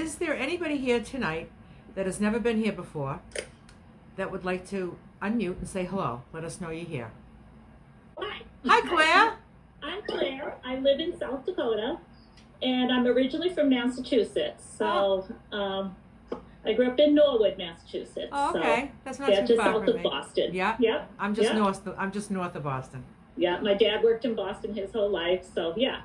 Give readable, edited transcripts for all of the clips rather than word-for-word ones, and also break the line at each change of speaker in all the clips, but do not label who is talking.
is there anybody here tonight that has never been here before that would like to unmute and say hello? Let us know you're here.
Hi.
Hi, Claire.
I'm Claire. I live in South Dakota, and I'm originally from Massachusetts. So I grew up in Norwood, Massachusetts.
Oh, okay.
So
that's not too
just
far
south
from
of
me.
Boston.
Yeah.
Yep.
I'm just
yep.
north of Boston.
Yeah. My dad worked in Boston his whole life. So yeah,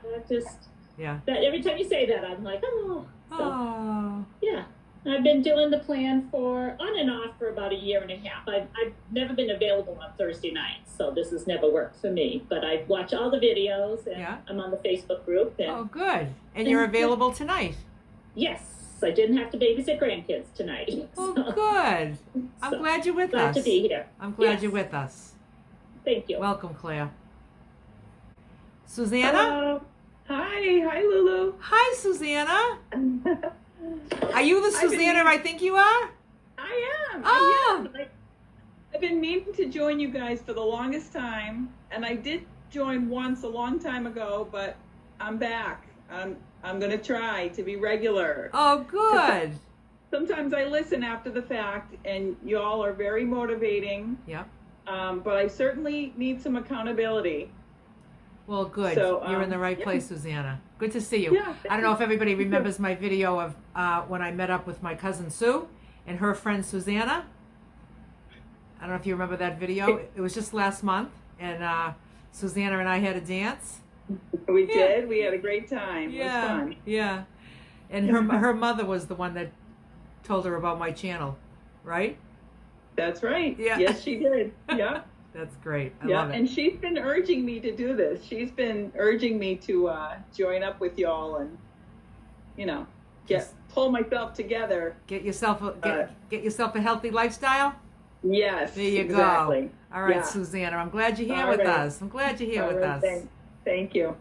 that every time you say that, I'm like, oh. So,
oh.
Yeah. I've been doing the plan on and off for about a year and a half. I've never been available on Thursday nights, so this has never worked for me. But I watch all the videos, and I'm on the Facebook group. And,
oh, good. And you're available tonight?
Yes. I didn't have to babysit grandkids tonight.
Oh, good. I'm glad you're with us.
Glad to be here.
I'm glad you're with us.
Thank you.
Welcome, Claire. Susanna?
Hi, Lulu.
Hi, Susanna. Are you the Susanna I think you are?
I am.
Oh.
I am. I've been meaning to join you guys for the longest time, and I did join once a long time ago, but I'm back. I'm going to try to be regular.
Oh, good.
Sometimes I listen after the fact, and y'all are very motivating.
Yep.
But I certainly need some accountability.
Well, good.
So,
you're in the right place, Susanna. Good to see you.
Yeah,
I don't know if everybody remembers my video of when I met up with my cousin Sue and her friend Susanna. I don't know if you remember that video. It was just last month, and Susanna and I had a dance.
We did. We had a great time. It was fun.
Yeah. And her mother was the one that told her about my channel, right?
That's right.
Yeah.
Yes, she did. Yeah.
That's great. I love it.
And she's been urging me to do this. She's been urging me to join up with y'all and, pull myself together.
Get yourself a healthy lifestyle.
Yes.
There you
exactly.
go. All right,
Yeah.
Susanna. I'm glad you're here
All
with
right.
us. I'm glad you're here with us.
Thank you.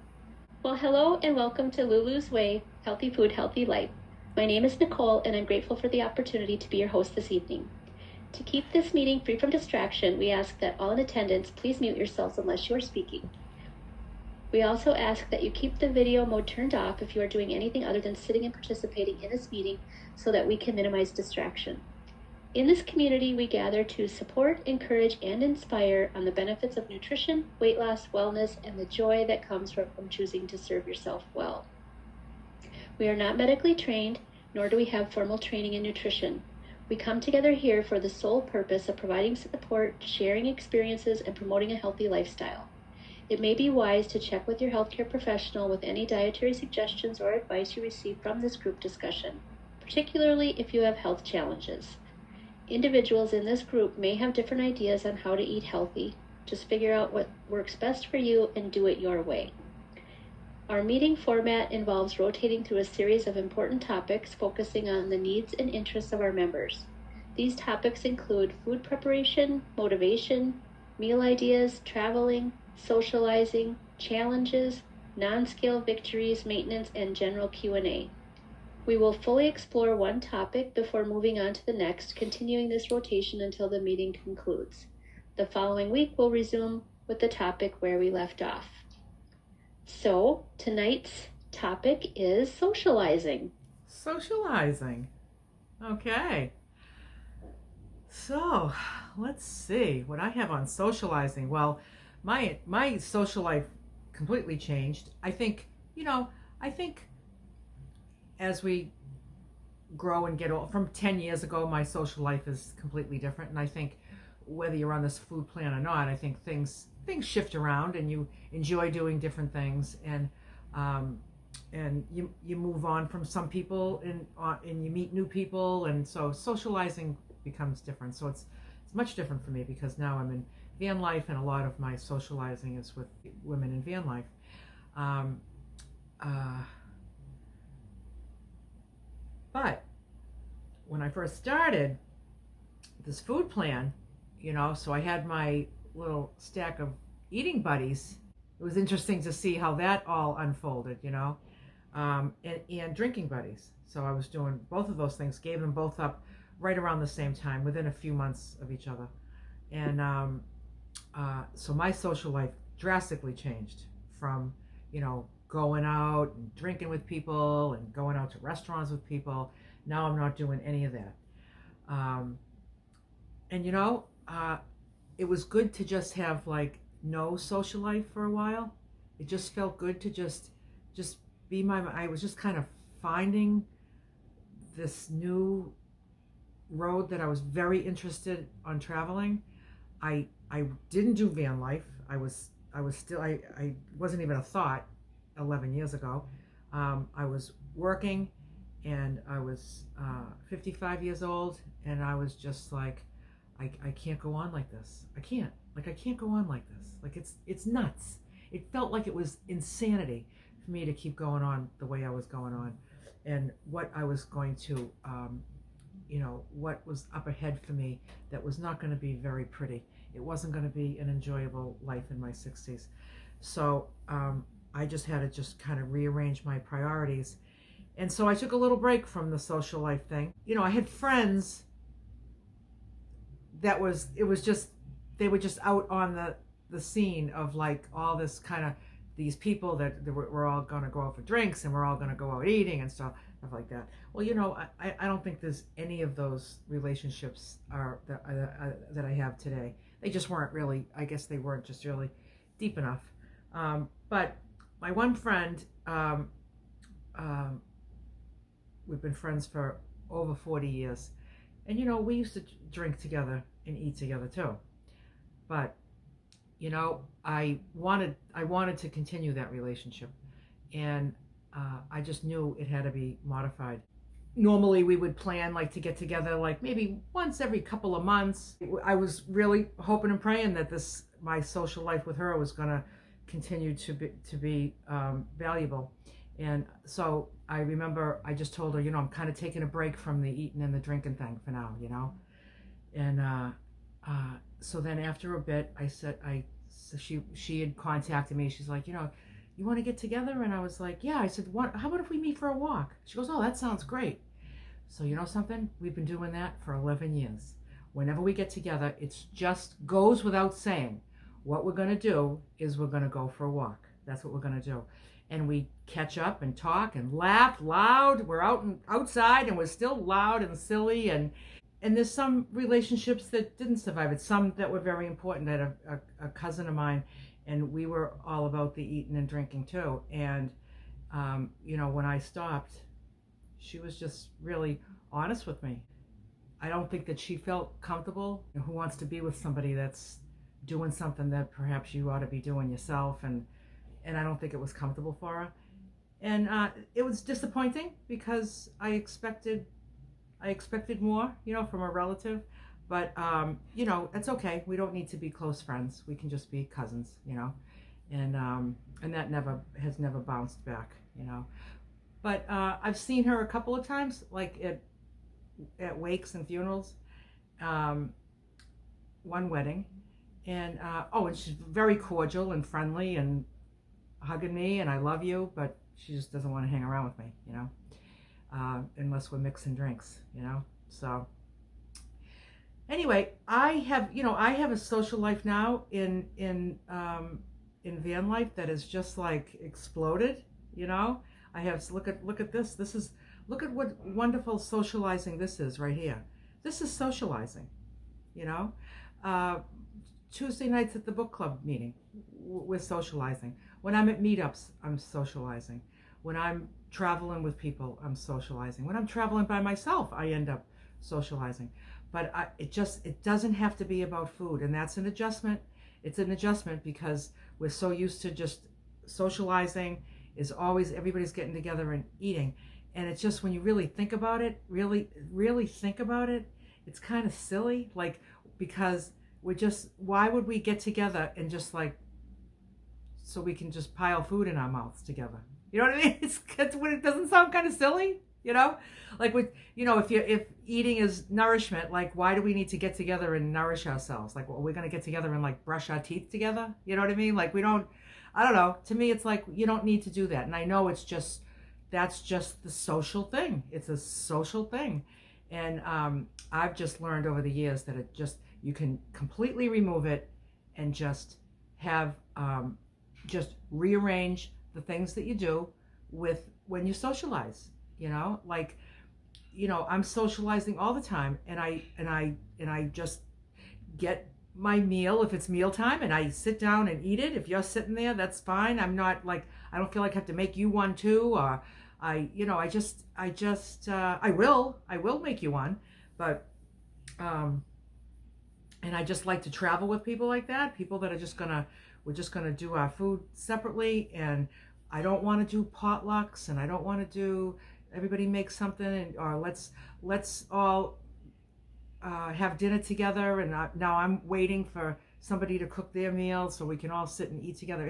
Well, hello and welcome to Lulu's Way, Healthy Food, Healthy Life. My name is Nicole, and I'm grateful for the opportunity to be your host this evening. To keep this meeting free from distraction, we ask that all in attendance please mute yourselves unless you are speaking. We also ask that you keep the video mode turned off if you are doing anything other than sitting and participating in this meeting so that we can minimize distraction. In this community, we gather to support, encourage, and inspire on the benefits of nutrition, weight loss, wellness, and the joy that comes from choosing to serve yourself well. We are not medically trained, nor do we have formal training in nutrition. We come together here for the sole purpose of providing support, sharing experiences, and promoting a healthy lifestyle. It may be wise to check with your healthcare professional with any dietary suggestions or advice you receive from this group discussion, particularly if you have health challenges. Individuals in this group may have different ideas on how to eat healthy. Just figure out what works best for you and do it your way. Our meeting format involves rotating through a series of important topics focusing on the needs and interests of our members. These topics include food preparation, motivation, meal ideas, traveling, socializing, challenges, non-scale victories, maintenance, and general Q&A. We will fully explore one topic before moving on to the next, continuing this rotation until the meeting concludes. The following week, we'll resume with the topic where we left off. So, tonight's topic is socializing.
Socializing. Okay. So, let's see what I have on socializing. Well, my social life completely changed. I think as we grow and get old, from 10 years ago, my social life is completely different. And I think whether you're on this food plan or not, I think things shift around and you enjoy doing different things, and you move on from some people and you meet new people, and so socializing becomes different. So it's much different for me because now I'm in van life, and a lot of my socializing is with women in van life. But when I first started this food plan, so I had my little stack of eating buddies. It was interesting to see how that all unfolded, and drinking buddies. So I was doing both of those things, gave them both up right around the same time, within a few months of each other. And so my social life drastically changed from, going out and drinking with people and going out to restaurants with people, Now I'm not doing any of that. And it was good to just have like no social life for a while. It just felt good to just be I was just kind of finding this new road that I was very interested on traveling. I didn't do van life. I wasn't even a thought 11 years ago. I was working, and I was 55 years old, and I was just like, I can't go on like this. I can't go on like this. Like it's nuts. It felt like it was insanity for me to keep going on the way I was going on, and what I was going to, what was up ahead for me that was not going to be very pretty. It wasn't going to be an enjoyable life in my 60s. So I just had to just kind of rearrange my priorities. And so I took a little break from the social life thing. I had friends they were just out on the scene of like all this kind of, these people that we're all going to go out for drinks and we're all going to go out eating and stuff like that. Well, I don't think there's any of those relationships that I have today. They just weren't really, I guess they weren't just really deep enough. But my one friend, we've been friends for over 40 years. And, we used to drink together and eat together too. But, I wanted to continue that relationship. And I just knew it had to be modified. Normally we would plan like to get together like maybe once every couple of months. I was really hoping and praying that my social life with her was going to continue to be valuable. And so I remember I just told her, I'm kind of taking a break from the eating and the drinking thing for now, And so then after a bit, she had contacted me. She's like, you want to get together? And I was like, yeah. I said, how about if we meet for a walk? She goes, oh, that sounds great. So you know something? We've been doing that for 11 years. Whenever we get together, it's just goes without saying. What we're going to do is we're going to go for a walk. That's what we're going to do. And we catch up and talk and laugh loud. We're outside and we're still loud and silly. And there's some relationships that didn't survive it. Some that were very important. I had a cousin of mine, and we were all about the eating and drinking too. And, when I stopped, she was just really honest with me. I don't think that she felt comfortable. Who wants to be with somebody that's doing something that perhaps you ought to be doing yourself? And I don't think it was comfortable for her. And it was disappointing because I expected more, from a relative. But, it's okay. We don't need to be close friends. We can just be cousins, And that has never bounced back, But I've seen her a couple of times, like at wakes and funerals. One wedding. And, and she's very cordial and friendly and hugging me and I love you, but she just doesn't want to hang around with me, unless we're mixing drinks, So anyway, I have a social life now in van life that is just like exploded, I have, look at this. Look at what wonderful socializing this is right here. This is socializing, Tuesday nights at the book club meeting, we're socializing. When I'm at meetups, I'm socializing. When I'm traveling with people, I'm socializing. When I'm traveling by myself, I end up socializing. But it doesn't have to be about food, and that's an adjustment. It's an adjustment because we're so used to just socializing is always everybody's getting together and eating. And it's just when you really think about it, really think about it, it's kind of silly, like, because why would we get together and just like, so we can just pile food in our mouths together? You know what I mean? It's when it doesn't sound kind of silly, like if eating is nourishment, like why do we need to get together and nourish ourselves? Like, well, we're going to get together and like brush our teeth together. You know what I mean? Like I don't know. To me, it's like, you don't need to do that. And I know that's just the social thing. It's a social thing. And I've just learned over the years that you can completely remove it and just have, just rearrange the things that you do when you socialize, like, I'm socializing all the time, and I just get my meal if it's mealtime, and I sit down and eat it. If you're sitting there, that's fine. I'm not like, I don't feel like I have to make you one too, or I will make you one, but and I just like to travel with people like that, people that are we're just gonna do our food separately, and I don't want to do potlucks, and I don't want to do everybody make something, or let's all have dinner together, and now I'm waiting for somebody to cook their meal so we can all sit and eat together.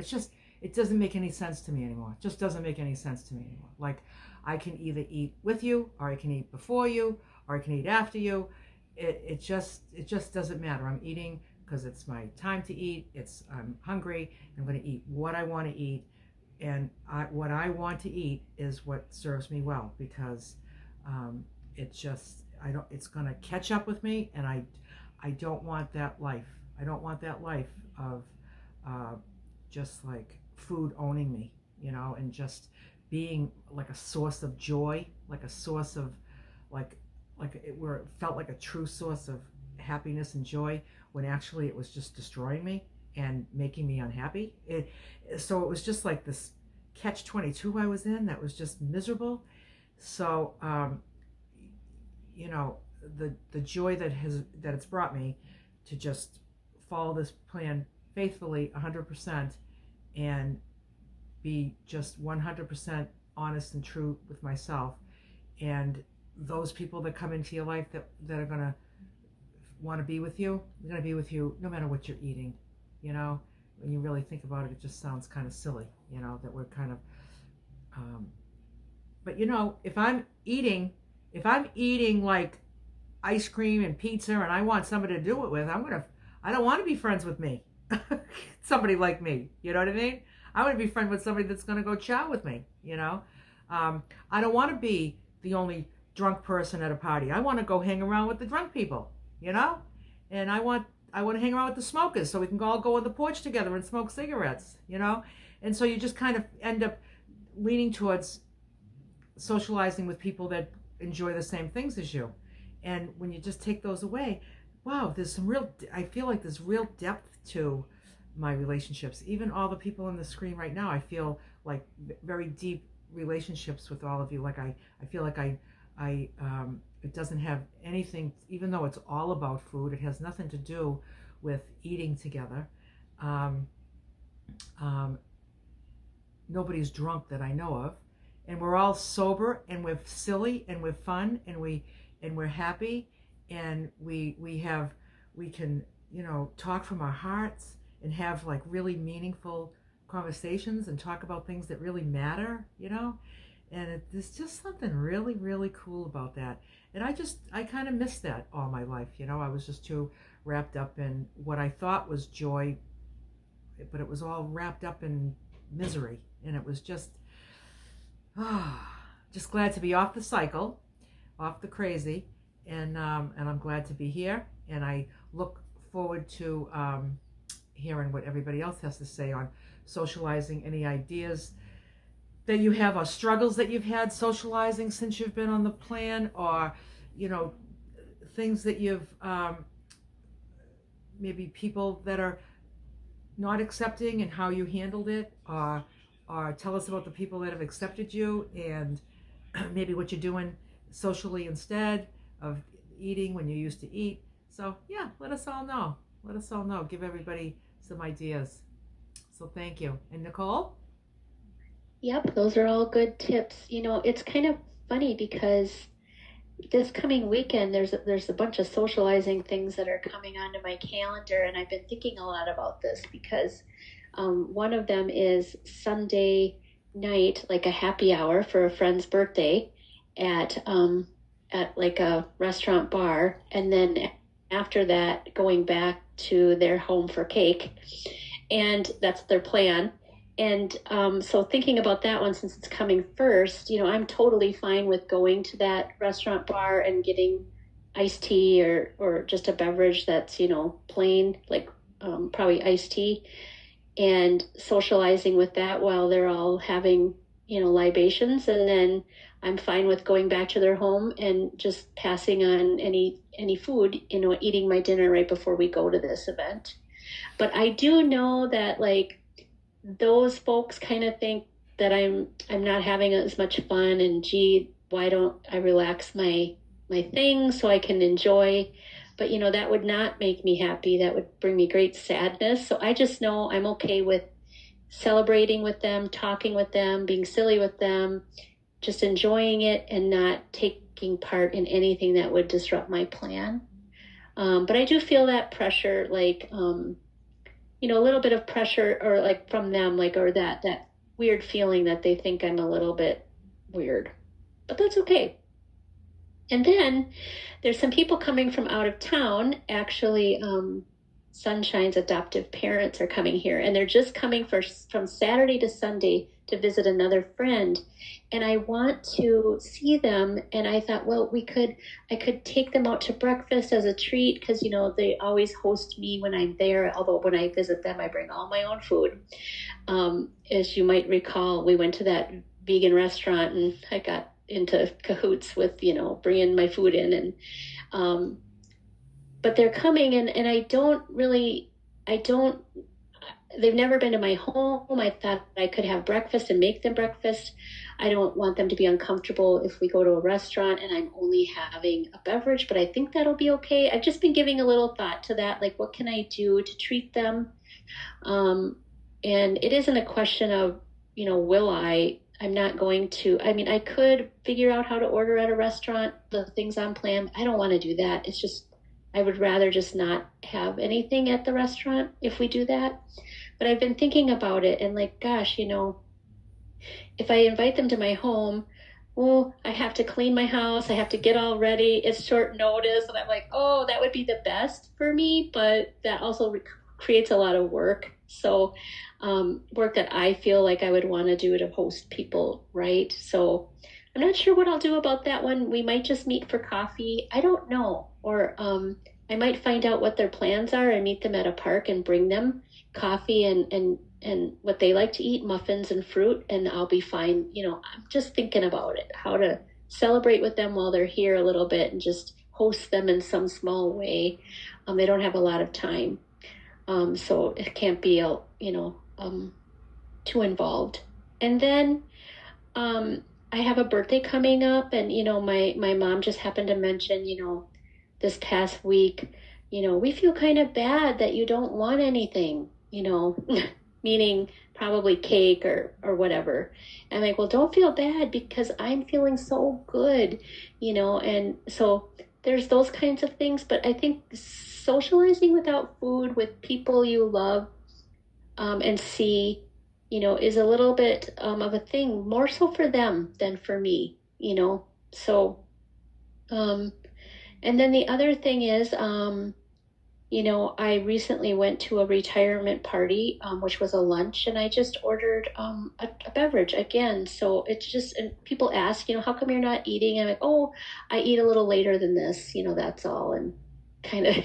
It doesn't make any sense to me anymore. It just doesn't make any sense to me anymore. Like, I can either eat with you, or I can eat before you, or I can eat after you. It just doesn't matter. I'm eating because it's my time to eat. I'm hungry. I'm going to eat what I want to eat, and what I want to eat is what serves me well, because it's going to catch up with me, and I don't want that life. I don't want that life of just like food owning me, and just being like a source of joy, like a source of where it felt like a true source of happiness and joy, when actually it was just destroying me and making me unhappy. So it was just like this catch-22 I was in that was just miserable. So the joy that it's brought me to just follow this plan faithfully 100%, and be just 100% honest and true with myself, and those people that come into your life that are going to want to be with you, they're going to be with you no matter what you're eating. When you really think about it, it just sounds kind of silly, that we're kind of but if I'm eating like ice cream and pizza, and I want somebody to do it with, I don't want to be friends with me. Somebody like me, you know what I mean? I want to be friends with somebody that's going to go chow with me. I don't want to be the only drunk person at a party. I want to go hang around with the drunk people, and I want to hang around with the smokers, so we can all go on the porch together and smoke cigarettes, and so you just kind of end up leaning towards socializing with people that enjoy the same things as you. And when you just take those away, wow, I feel like there's real depth to my relationships. Even all the people on the screen right now, I feel like very deep relationships with all of you. Like I feel like it doesn't have anything, even though it's all about food, it has nothing to do with eating together. Nobody's drunk that I know of, and we're all sober, and we're silly, and we're fun, and we're happy, and we can talk from our hearts and have like really meaningful conversations and talk about things that really matter, and there's just something really, really cool about that. And I kind of missed that all my life. I was just too wrapped up in what I thought was joy, but it was all wrapped up in misery, and it was just glad to be off the cycle, off the crazy, and I'm glad to be here, and I look forward to hearing what everybody else has to say on socializing, any ideas that you have, or struggles that you've had socializing since you've been on the plan, or things that you've maybe people that are not accepting and how you handled it, or tell us about the people that have accepted you, and maybe what you're doing socially instead of eating when you used to eat. So yeah, let us all know. Give everybody some ideas. So thank you. And Nicole?
Yep, those are all good tips. It's kind of funny because this coming weekend there's a bunch of socializing things that are coming onto my calendar, and I've been thinking a lot about this because one of them is Sunday night, like a happy hour for a friend's birthday at like a restaurant bar, and then after that going back to their home for cake, and that's their plan. And so thinking about that one, since it's coming first, I'm totally fine with going to that restaurant bar and getting iced tea or just a beverage that's plain, like probably iced tea, and socializing with that while they're all having libations, and then I'm fine with going back to their home and just passing on any food, eating my dinner right before we go to this event. But I do know that like those folks kind of think that I'm not having as much fun, and gee, why don't I relax my things so I can enjoy? But that would not make me happy. That would bring me great sadness. So I just know I'm okay with celebrating with them, talking with them, being silly with them, just enjoying it and not taking part in anything that would disrupt my plan. But I do feel that pressure, like, a little bit of pressure, or like from them, like, or that weird feeling that they think I'm a little bit weird, but that's okay. And then there's some people coming from out of town. Actually, Sunshine's adoptive parents are coming here, and they're just coming from Saturday to Sunday to visit another friend. And I want to see them. And I thought, well, I could take them out to breakfast as a treat, because, they always host me when I'm there. Although when I visit them, I bring all my own food. As you might recall, we went to that vegan restaurant and I got into cahoots with, bringing my food in, and, but they're coming, and they've never been to my home. I thought I could have breakfast and make them breakfast. I don't want them to be uncomfortable if we go to a restaurant and I'm only having a beverage, but I think that'll be okay. I've just been giving a little thought to that. Like, what can I do to treat them? And it isn't a question of, I'm not going to, I could figure out how to order at a restaurant, the things on plan. I don't want to do that. It's just, I would rather just not have anything at the restaurant if we do that. But I've been thinking about it, and like, gosh, if I invite them to my home, well, I have to clean my house. I have to get all ready. It's short notice. And I'm like, oh, that would be the best for me. But that also creates a lot of work. So work that I feel like I would want to do to host people, right? So I'm not sure what I'll do about that one. We might just meet for coffee. I don't know. Or I might find out what their plans are and meet them at a park and bring them coffee and what they like to eat, muffins and fruit, and I'll be fine. I'm just thinking about it, how to celebrate with them while they're here a little bit and just host them in some small way. They don't have a lot of time. So it can't be, too involved. And then I have a birthday coming up, and, my mom just happened to mention, this past week, we feel kind of bad that you don't want anything, meaning probably cake or whatever. And I'm like, well, don't feel bad, because I'm feeling so good, and so there's those kinds of things. But I think socializing without food with people you love and see, is a little bit of a thing, more so for them than for me, so, and then the other thing is, I recently went to a retirement party, which was a lunch, and I just ordered a beverage again. So it's just, and people ask, how come you're not eating? And I'm like, oh, I eat a little later than this, that's all. And kind of,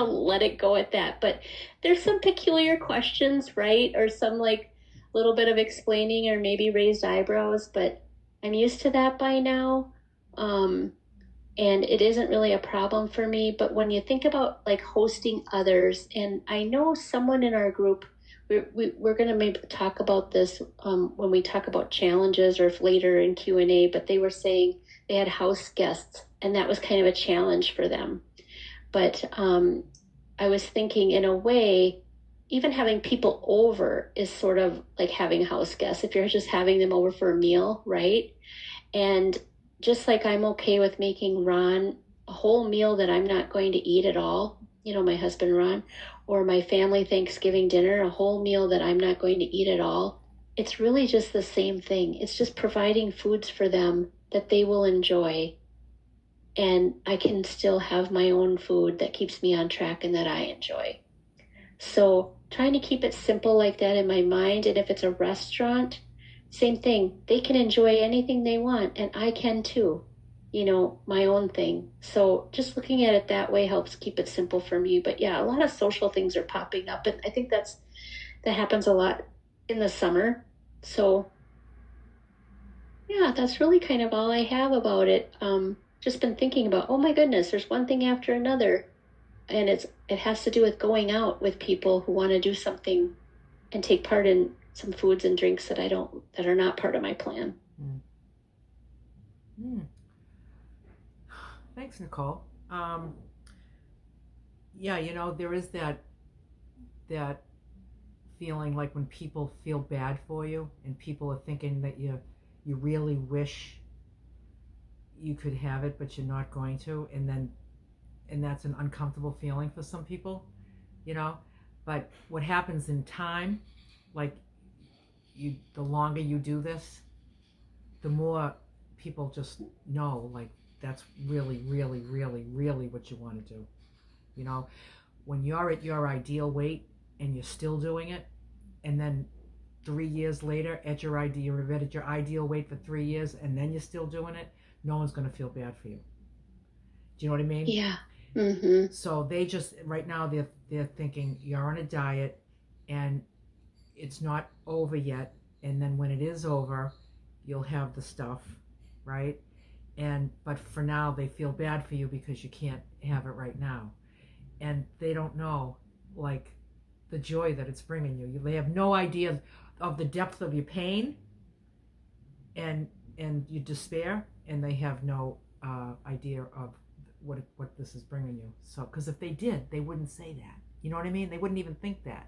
let it go at that. But there's some peculiar questions, right? Or some like little bit of explaining, or maybe raised eyebrows, but I'm used to that by now. And it isn't really a problem for me. But when you think about like hosting others, and I know someone in our group, we're going to maybe talk about this when we talk about challenges, or if later in Q&A, but they were saying they had house guests, and that was kind of a challenge for them. But I was thinking, in a way, even having people over is sort of like having house guests, if you're just having them over for a meal, right? And just like I'm okay with making Ron a whole meal that I'm not going to eat at all, my husband Ron, or my family Thanksgiving dinner, a whole meal that I'm not going to eat at all. It's really just the same thing. It's just providing foods for them that they will enjoy. And I can still have my own food that keeps me on track and that I enjoy. So trying to keep it simple like that in my mind. And if it's a restaurant, same thing. They can enjoy anything they want, and I can too, my own thing. So just looking at it that way helps keep it simple for me. But yeah, a lot of social things are popping up, and I think that happens a lot in the summer. So Yeah, that's really kind of all I have about it. Just been thinking about, oh my goodness, there's one thing after another, and it has to do with going out with people who want to do something and take part in some foods and drinks that are not part of my plan.
Mm. Mm. Thanks, Nicole. Yeah, there is that feeling like when people feel bad for you and people are thinking that you really wish you could have it but you're not going to, and that's an uncomfortable feeling for some people, you know. But what happens in time, like the longer you do this, the more people just know, like, that's really, really, really, really what you want to do. You know, when you're at your ideal weight and you're still doing it, and then 3 years later you've been at your ideal weight for 3 years and then you're still doing it, no one's going to feel bad for you. Do you know what I mean?
Yeah. Mm-hmm.
So they just, right now, they're thinking you're on a diet and it's not over yet, and then when it is over, you'll have the stuff, right? But for now, they feel bad for you because you can't have it right now, and they don't know, like, the joy that it's bringing you. They have no idea of the depth of your pain and your despair, and they have no idea of what this is bringing you. So, because if they did, they wouldn't say that. You know what I mean? They wouldn't even think that.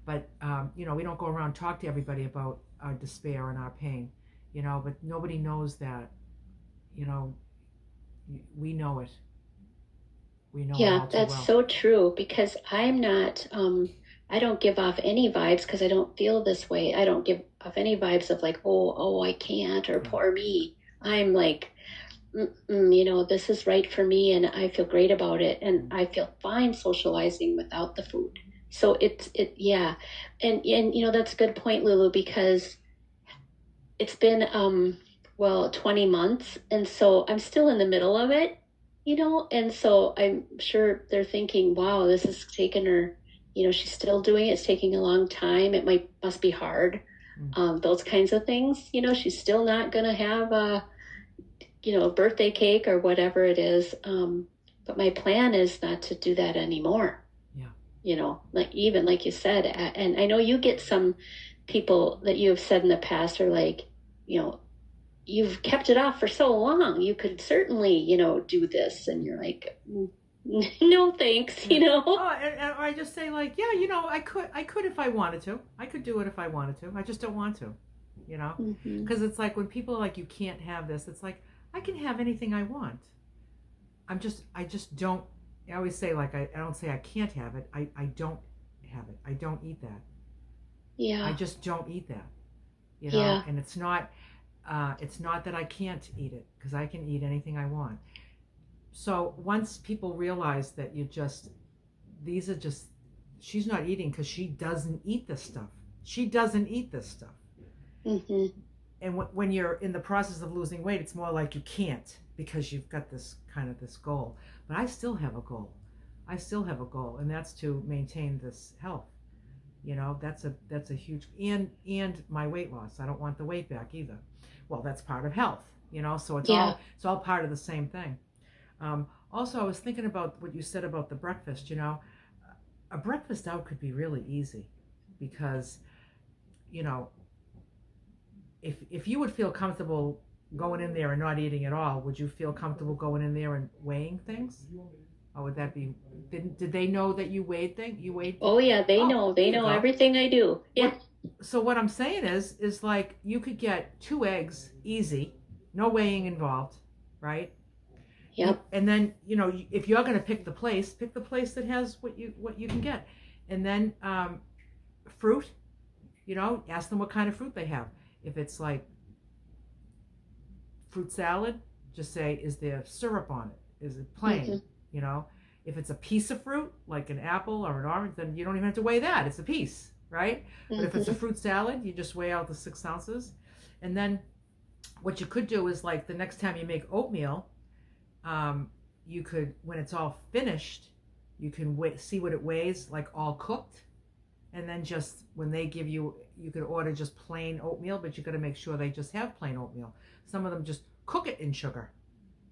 But we don't go around and talk to everybody about our despair and our pain, but nobody knows that. We know it. We know it all too
that's
well.
so true, because I'm not, I don't give off any vibes, because I don't feel this way. I don't give off any vibes of like, oh, I can't, or poor me. I'm like, this is right for me, and I feel great about it, and I feel fine socializing without the food. So yeah. And that's a good point, Lulu, because it's been, 20 months. And so I'm still in the middle of it, and so I'm sure they're thinking, wow, this is taking her, she's still doing it. It's taking a long time. It must be hard. Those kinds of things, she's still not going to have a birthday cake or whatever it is. But my plan is not to do that anymore.
Yeah.
Like you said, and I know you get some people that you have said in the past are like, you've kept it off for so long. You could certainly, do this. And you're like, no, thanks,
Oh, and I just say, like, yeah, I could if I wanted to. I could do it if I wanted to. I just don't want to, because it's like when people are like, you can't have this, it's like, I can have anything I want. I just don't. I always say, like, I don't say I can't have it. I don't have it. I don't eat that.
Yeah.
I just don't eat that.
Yeah.
And it's not that I can't eat it, because I can eat anything I want. So once people realize that she's not eating because she doesn't eat this stuff. She doesn't eat this stuff.
Mm-hmm.
And when you're in the process of losing weight, it's more like you can't, because you've got this goal. But I still have a goal. And that's to maintain this health. That's a huge, and my weight loss. I don't want the weight back either. Well, that's part of health. So it's all part of the same thing. Also, I was thinking about what you said about the breakfast. A breakfast out could be really easy, because if you would feel comfortable going in there and not eating at all, would you feel comfortable going in there and weighing things? Or would that be? Did they know that you weighed things? You weighed?
Oh yeah, they know. They know everything I do. Yeah.
So what I'm saying is like, you could get 2 eggs easy, no weighing involved, right?
Yep.
And then if you're going to pick the place that has what you can get, and then fruit. Ask them what kind of fruit they have. If it's like fruit salad, just say, is there syrup on it? Is it plain?
Mm-hmm.
If it's a piece of fruit, like an apple or an orange, then you don't even have to weigh that. It's a piece, right? Mm-hmm. But if it's a fruit salad, you just weigh out the 6 ounces. And then what you could do is, like, the next time you make oatmeal, you could, when it's all finished, you can see what it weighs, like all cooked, and then just when they give you, you could order just plain oatmeal, but you got to make sure they just have plain oatmeal. Some of them just cook it in sugar,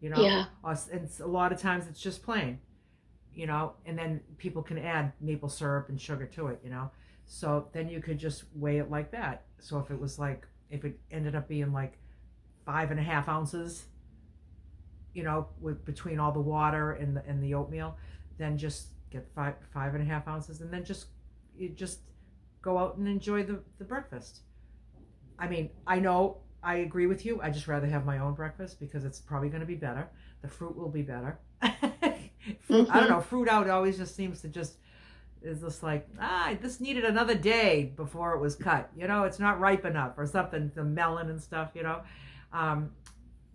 Yeah.
and a lot of times it's just plain, and then people can add maple syrup and sugar to it, so then you could just weigh it like that. So if it ended up being like 5.5 ounces, with between all the water and the oatmeal, then just get 5.5 ounces, and then you just go out and enjoy the breakfast. I mean, I know I agree with you. I just rather have my own breakfast because it's probably going to be better. The fruit will be better. I don't know. Fruit out always just seems to is just like, this needed another day before it was cut. It's not ripe enough or something, the melon and stuff,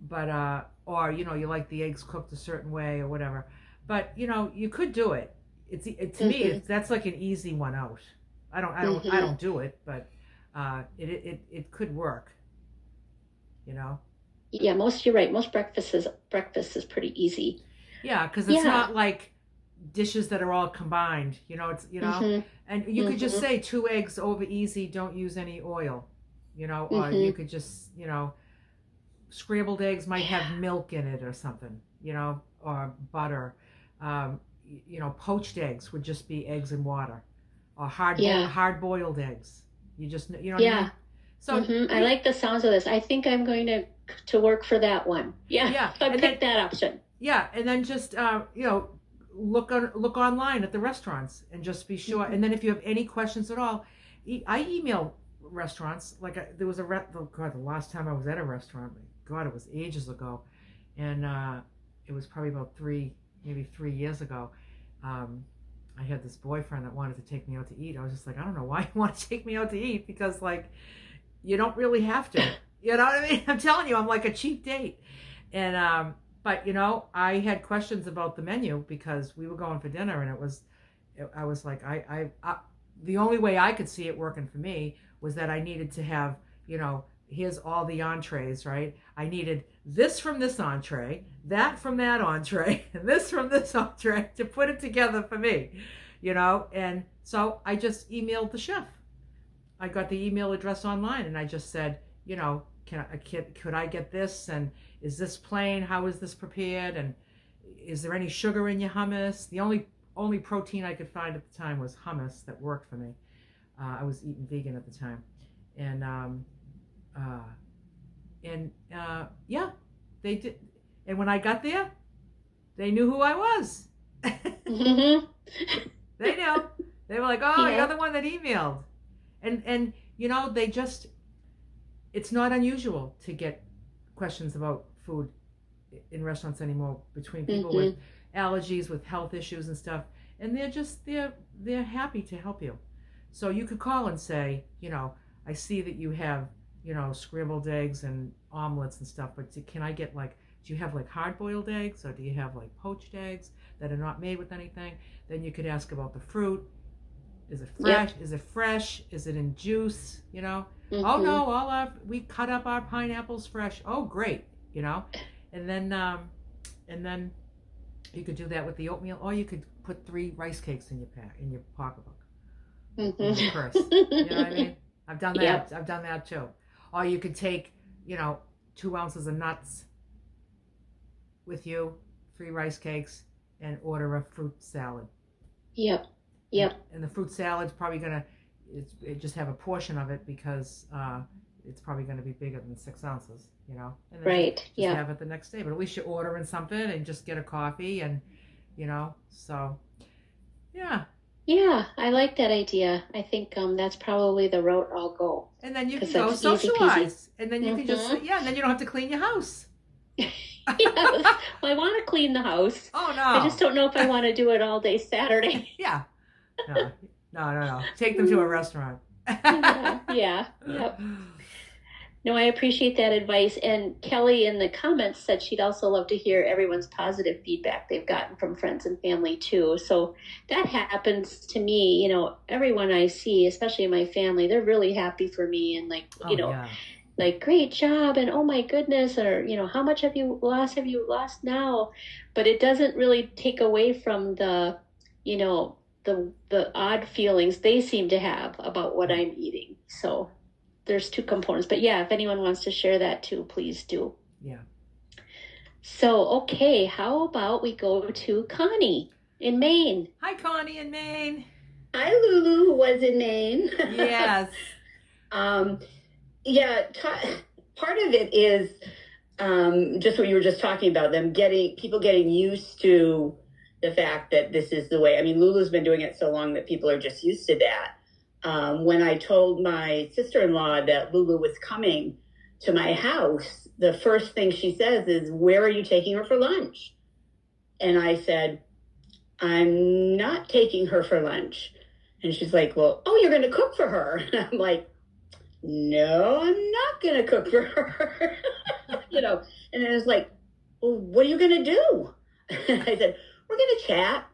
but or you like the eggs cooked a certain way or whatever. But you could do it. To me, that's like an easy one out. I don't do it, but it could work.
Yeah, you're right. Most breakfast is pretty easy.
Yeah, because it's not like dishes that are all combined. And you could just say 2 eggs over easy. Don't use any oil. Or you could just scrambled eggs might have milk in it or something. Or butter. Poached eggs would just be eggs and water, or hard boiled eggs. You just what I mean? So
I like the sounds of this. I think I'm going to work for that one. Yeah. I'll pick that option.
Yeah, and then just look online at the restaurants and just be sure. And then if you have any questions at all, I email restaurants. Like there was the last time I was at a restaurant, God, it was ages ago, and it was probably about 3 years ago. I had this boyfriend that wanted to take me out to eat. I was just like, I don't know why you want to take me out to eat, because you don't really have to. You know what I mean? I'm telling you, I'm like a cheap date. And but I had questions about the menu because we were going for dinner, and I was like, I the only way I could see it working for me was that I needed to have, here's all the entrees, right? I needed this from this entree, that from that entree, and this from this entree to put it together for me, And so I just emailed the chef. I got the email address online, and I just said, could I get this? And is this plain? How is this prepared? And is there any sugar in your hummus? The only protein I could find at the time was hummus that worked for me. I was eating vegan at the time, and they did. And when I got there, they knew who I was.
Mm-hmm.
They knew. They were like, "Oh, you're the one that emailed," and they just. It's not unusual to get questions about food in restaurants anymore between people with allergies, with health issues and stuff, and they're happy to help you. So you could call and say, I see that you have, scrambled eggs and omelets and stuff, but can I get do you have hard-boiled eggs, or do you have poached eggs that are not made with anything? Then you could ask about the fruit. Is it fresh? Yep. Is it fresh? Is it in juice? Oh no, we cut up our pineapples fresh. Oh great, and then you could do that with the oatmeal, or you could put 3 rice cakes in your pocketbook, in your purse. You know what I mean? I've done that. Yep. I've done that too. Or you could take 2 ounces of nuts with you, 3 rice cakes, and order a fruit salad.
Yep.
And the fruit salad's probably gonna just have a portion of it because it's probably going to be bigger than 6 ounces, And then
right.
Just have it the next day. But at least you're ordering something and just get a coffee and, so, yeah.
Yeah, I like that idea. I think that's probably the route I'll go.
And then you can go socialize. And then you can just, and then you don't have to clean your house.
Well, I want to clean the house.
Oh, no.
I just don't know if I want to do it all day Saturday.
Yeah. No. Take them to a restaurant.
Yeah. Yep. No, I appreciate that advice. And Kelly in the comments said she'd also love to hear everyone's positive feedback they've gotten from friends and family too. So that happens to me, everyone I see, especially in my family, they're really happy for me and like, great job. And oh my goodness, or, how much have you lost now? But it doesn't really take away from the the odd feelings they seem to have about what I'm eating. So there's two components. But yeah, if anyone wants to share that too, please do.
Yeah.
So, okay, how about we go to Connie in Maine?
Hi, Connie in Maine.
Hi, Lulu, who was in Maine.
Yes.
Yeah, part of it is just what you were just talking about, people getting used to the fact that this is the way. I mean, Lulu's been doing it so long that people are just used to that. When I told my sister-in-law that Lulu was coming to my house, the first thing she says is, "Where are you taking her for lunch?" And I said, "I'm not taking her for lunch." And she's like, "Well, oh, you're going to cook for her." And I'm like, "No, I'm not going to cook for her." And it was like, "Well, what are you going to do?" I said, "We're going to chat.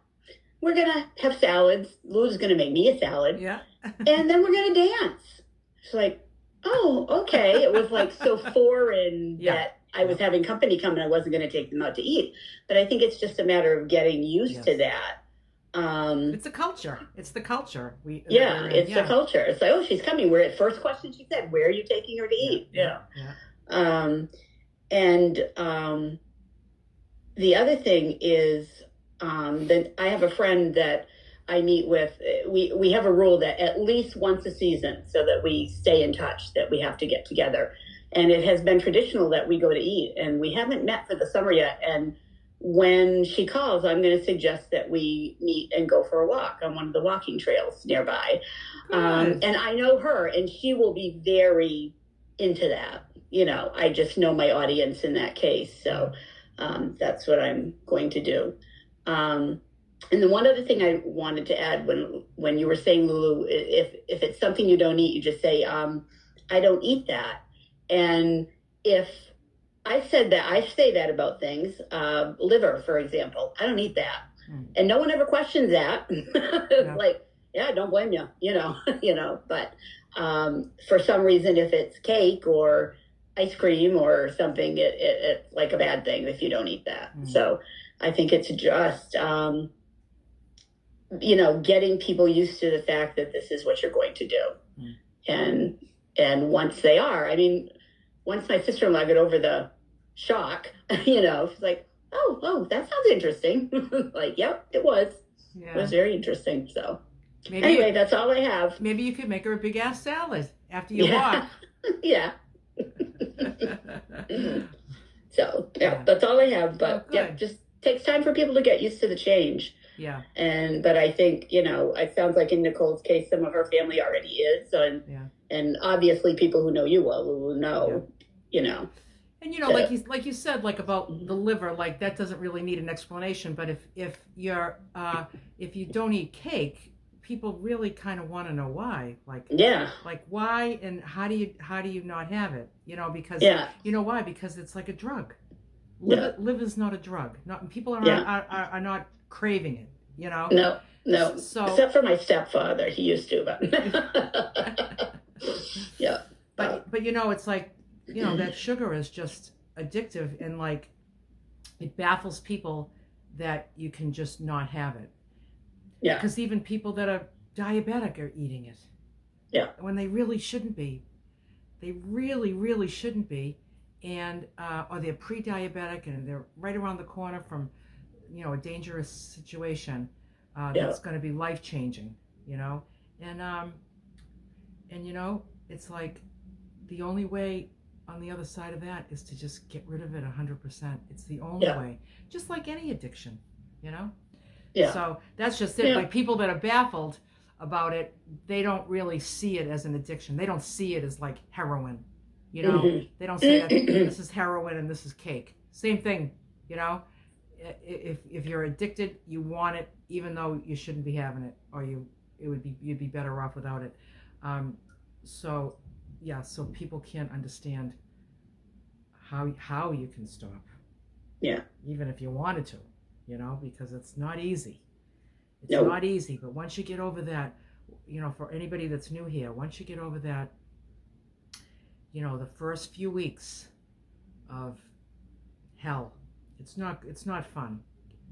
We're going to have salads. Lou's going to make me a salad.
Yeah.
And then we're going to dance." She's like, "Oh, okay." It was like so foreign that I was having company come and I wasn't going to take them out to eat. But I think it's just a matter of getting used to that.
It's a culture. It's the culture.
The culture. It's like, "Oh, she's coming. First question she said, where are you taking her to eat?" The other thing is that I have a friend that I meet with. We have a rule that at least once a season, so that we stay in touch, that we have to get together. And it has been traditional that we go to eat, and we haven't met for the summer yet. And when she calls, I'm going to suggest that we meet and go for a walk on one of the walking trails nearby. And I know her, and she will be very into that. I just know my audience in that case. So that's what I'm going to do. And the one other thing I wanted to add, when you were saying, Lulu, if it's something you don't eat, you just say, "I don't eat that." And if I say that about things, liver, for example, I don't eat that. And no one ever questions that. Like, yeah, don't blame you, but for some reason, if it's cake or ice cream or something, it's like a bad thing if you don't eat that. So I think it's just, getting people used to the fact that this is what you're going to do. And once they are, I mean, once my sister-in-law got over the shock, she's like, oh, that sounds interesting. Like, yep, it was. Yeah. It was very interesting. So anyway, that's all I have.
Maybe you could make her a big ass salad after you walk.
Yeah. So that's all I have. But just takes time for people to get used to the change.
Yeah.
But I think, it sounds like in Nicole's case, some of her family already is. And obviously people who know you well will know,
And like you said, like about the liver, like that doesn't really need an explanation. But if you don't eat cake, people really kind of want to know why. Like why and how do you not have it? Because you know why? Because it's like a drug. Liver's not a drug. People are not craving it.
No. So, except for my stepfather, he used to, but
But it's like, that sugar is just addictive, and like it baffles people that you can just not have it. Yeah. Because even people that are diabetic are eating it. Yeah. When they really shouldn't be. They really, really shouldn't be. And or they're pre-diabetic and they're right around the corner from, a dangerous situation that's going to be life-changing, And it's like the only way on the other side of that is to just get rid of it 100%. It's the only way. Just like any addiction, Yeah. So that's just it. Like people that are baffled about it, they don't really see it as an addiction. They don't see it as like heroin, They don't say that this is heroin and this is cake. Same thing, If you're addicted, you want it, even though you shouldn't be having it, or you'd be better off without it. So people can't understand how you can stop. Yeah. Even if you wanted to, because it's not easy. It's not easy, but once you get over that, for anybody that's new here, once you get over that, the first few weeks of hell, it's not fun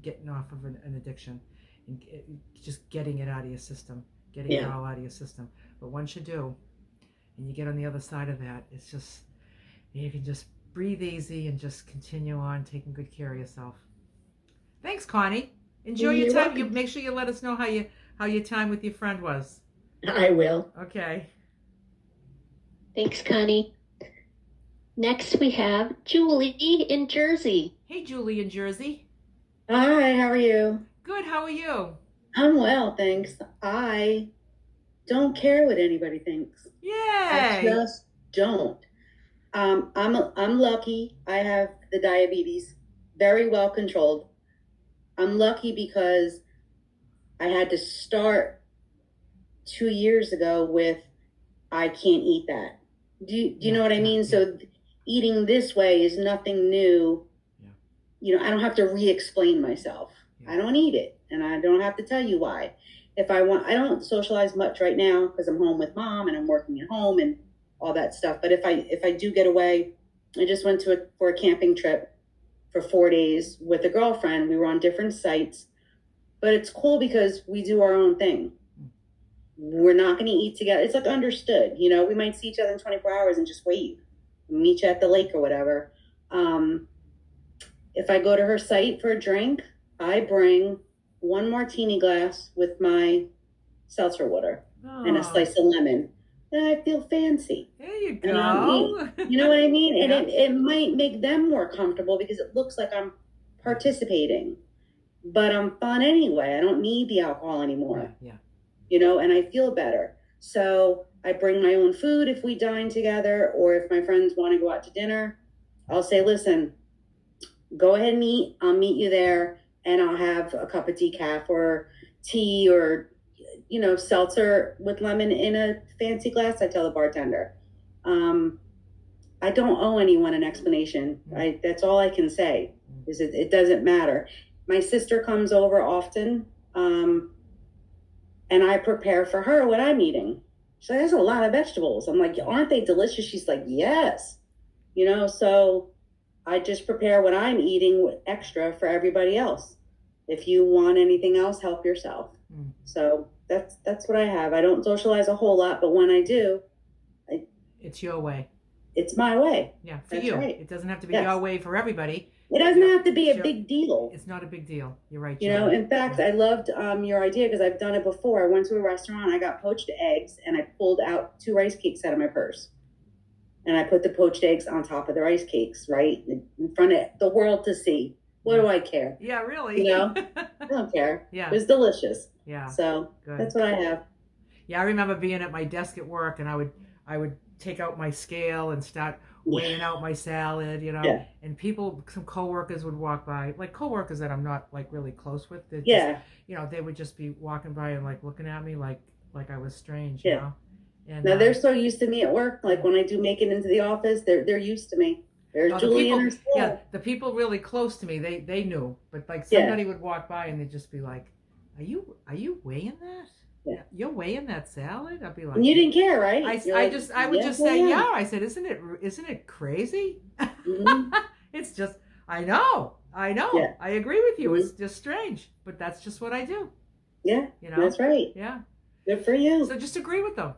getting off of an addiction. and just getting it out of your system, getting it all out of your system. But once you do, and you get on the other side of that, it's just, you can just breathe easy and just continue on taking good care of yourself. Thanks, Connie. Enjoy your time. You make sure you let us know how your time with your friend was.
I will.
Okay.
Thanks, Connie. Next, we have Julie in Jersey.
Hey, Julie in Jersey.
Hi, how are you?
Good. How are you?
I'm well, thanks. I don't care what anybody thinks.
Yay!
I just don't. I'm lucky. I have the diabetes, very well controlled. I'm lucky because I had to start 2 years ago with, I can't eat that. Do you know what I mean? So eating this way is nothing new. Yeah. You know, I don't have to re-explain myself. Yeah. I don't eat it, and I don't have to tell you why. If I want, I don't socialize much right now because I'm home with mom and I'm working at home and all that stuff. But if I do get away, I just went for a camping trip for 4 days with a girlfriend. We were on different sites, but it's cool because we do our own thing. We're not going to eat together. It's like understood, you know, we might see each other in 24 hours and just wave, meet you at the lake or whatever. If I go to her site for a drink, I bring one martini glass with my seltzer water and a slice of lemon. Then I feel fancy.
There you go.
You know what I mean? And it might make them more comfortable because it looks like I'm participating, but I'm fun anyway. I don't need the alcohol anymore. Yeah. You know, and I feel better. So I bring my own food if we dine together, or if my friends want to go out to dinner, I'll say, listen, go ahead and eat. I'll meet you there, and I'll have a cup of decaf or tea or, you know, seltzer with lemon in a fancy glass. I tell the bartender. I don't owe anyone an explanation. That's all I can say, is it doesn't matter. My sister comes over often, and I prepare for her what I'm eating. She's like, there's a lot of vegetables. I'm like, aren't they delicious? She's like, yes. You know, so I just prepare what I'm eating extra for everybody else. If you want anything else, help yourself. So that's what I have. I don't socialize a whole lot, but when I do,
it's your way.
It's my way.
Yeah, for you. Right. It doesn't have to be your way for everybody.
It doesn't have to be a big deal.
It's not a big deal. You're right.
You know, in fact, I loved your idea because I've done it before. I went to a restaurant, I got poached eggs, and I pulled out 2 rice cakes out of my purse. And I put the poached eggs on top of the rice cakes, right? In front of the world to see. What do I care?
Yeah, really.
You know, I don't care.
Yeah.
It was delicious.
Yeah.
So that's what I have.
Yeah, I remember being at my desk at work, and I would take out my scale and start weighing out my salad, you know, and some coworkers would walk by, like coworkers that I'm not like really close with. Just, you know, they would just be walking by and like looking at me like I was strange, you know. And
now they're so used to me at work. Like when I do make it into the office, they're used to me. There's Julie and her school.
Yeah, the people really close to me, they knew, but like somebody would walk by and they'd just be like, "Are you weighing that? Yeah. You're weighing that salad?" I'd be like,
and you didn't care, right?
I would just say, yeah. I said, isn't it crazy? Mm-hmm. It's just, I know. Yeah. I agree with you. Mm-hmm. It's just strange, but that's just what I do.
Yeah, you know, that's right.
Yeah,
good for you.
So just agree with them.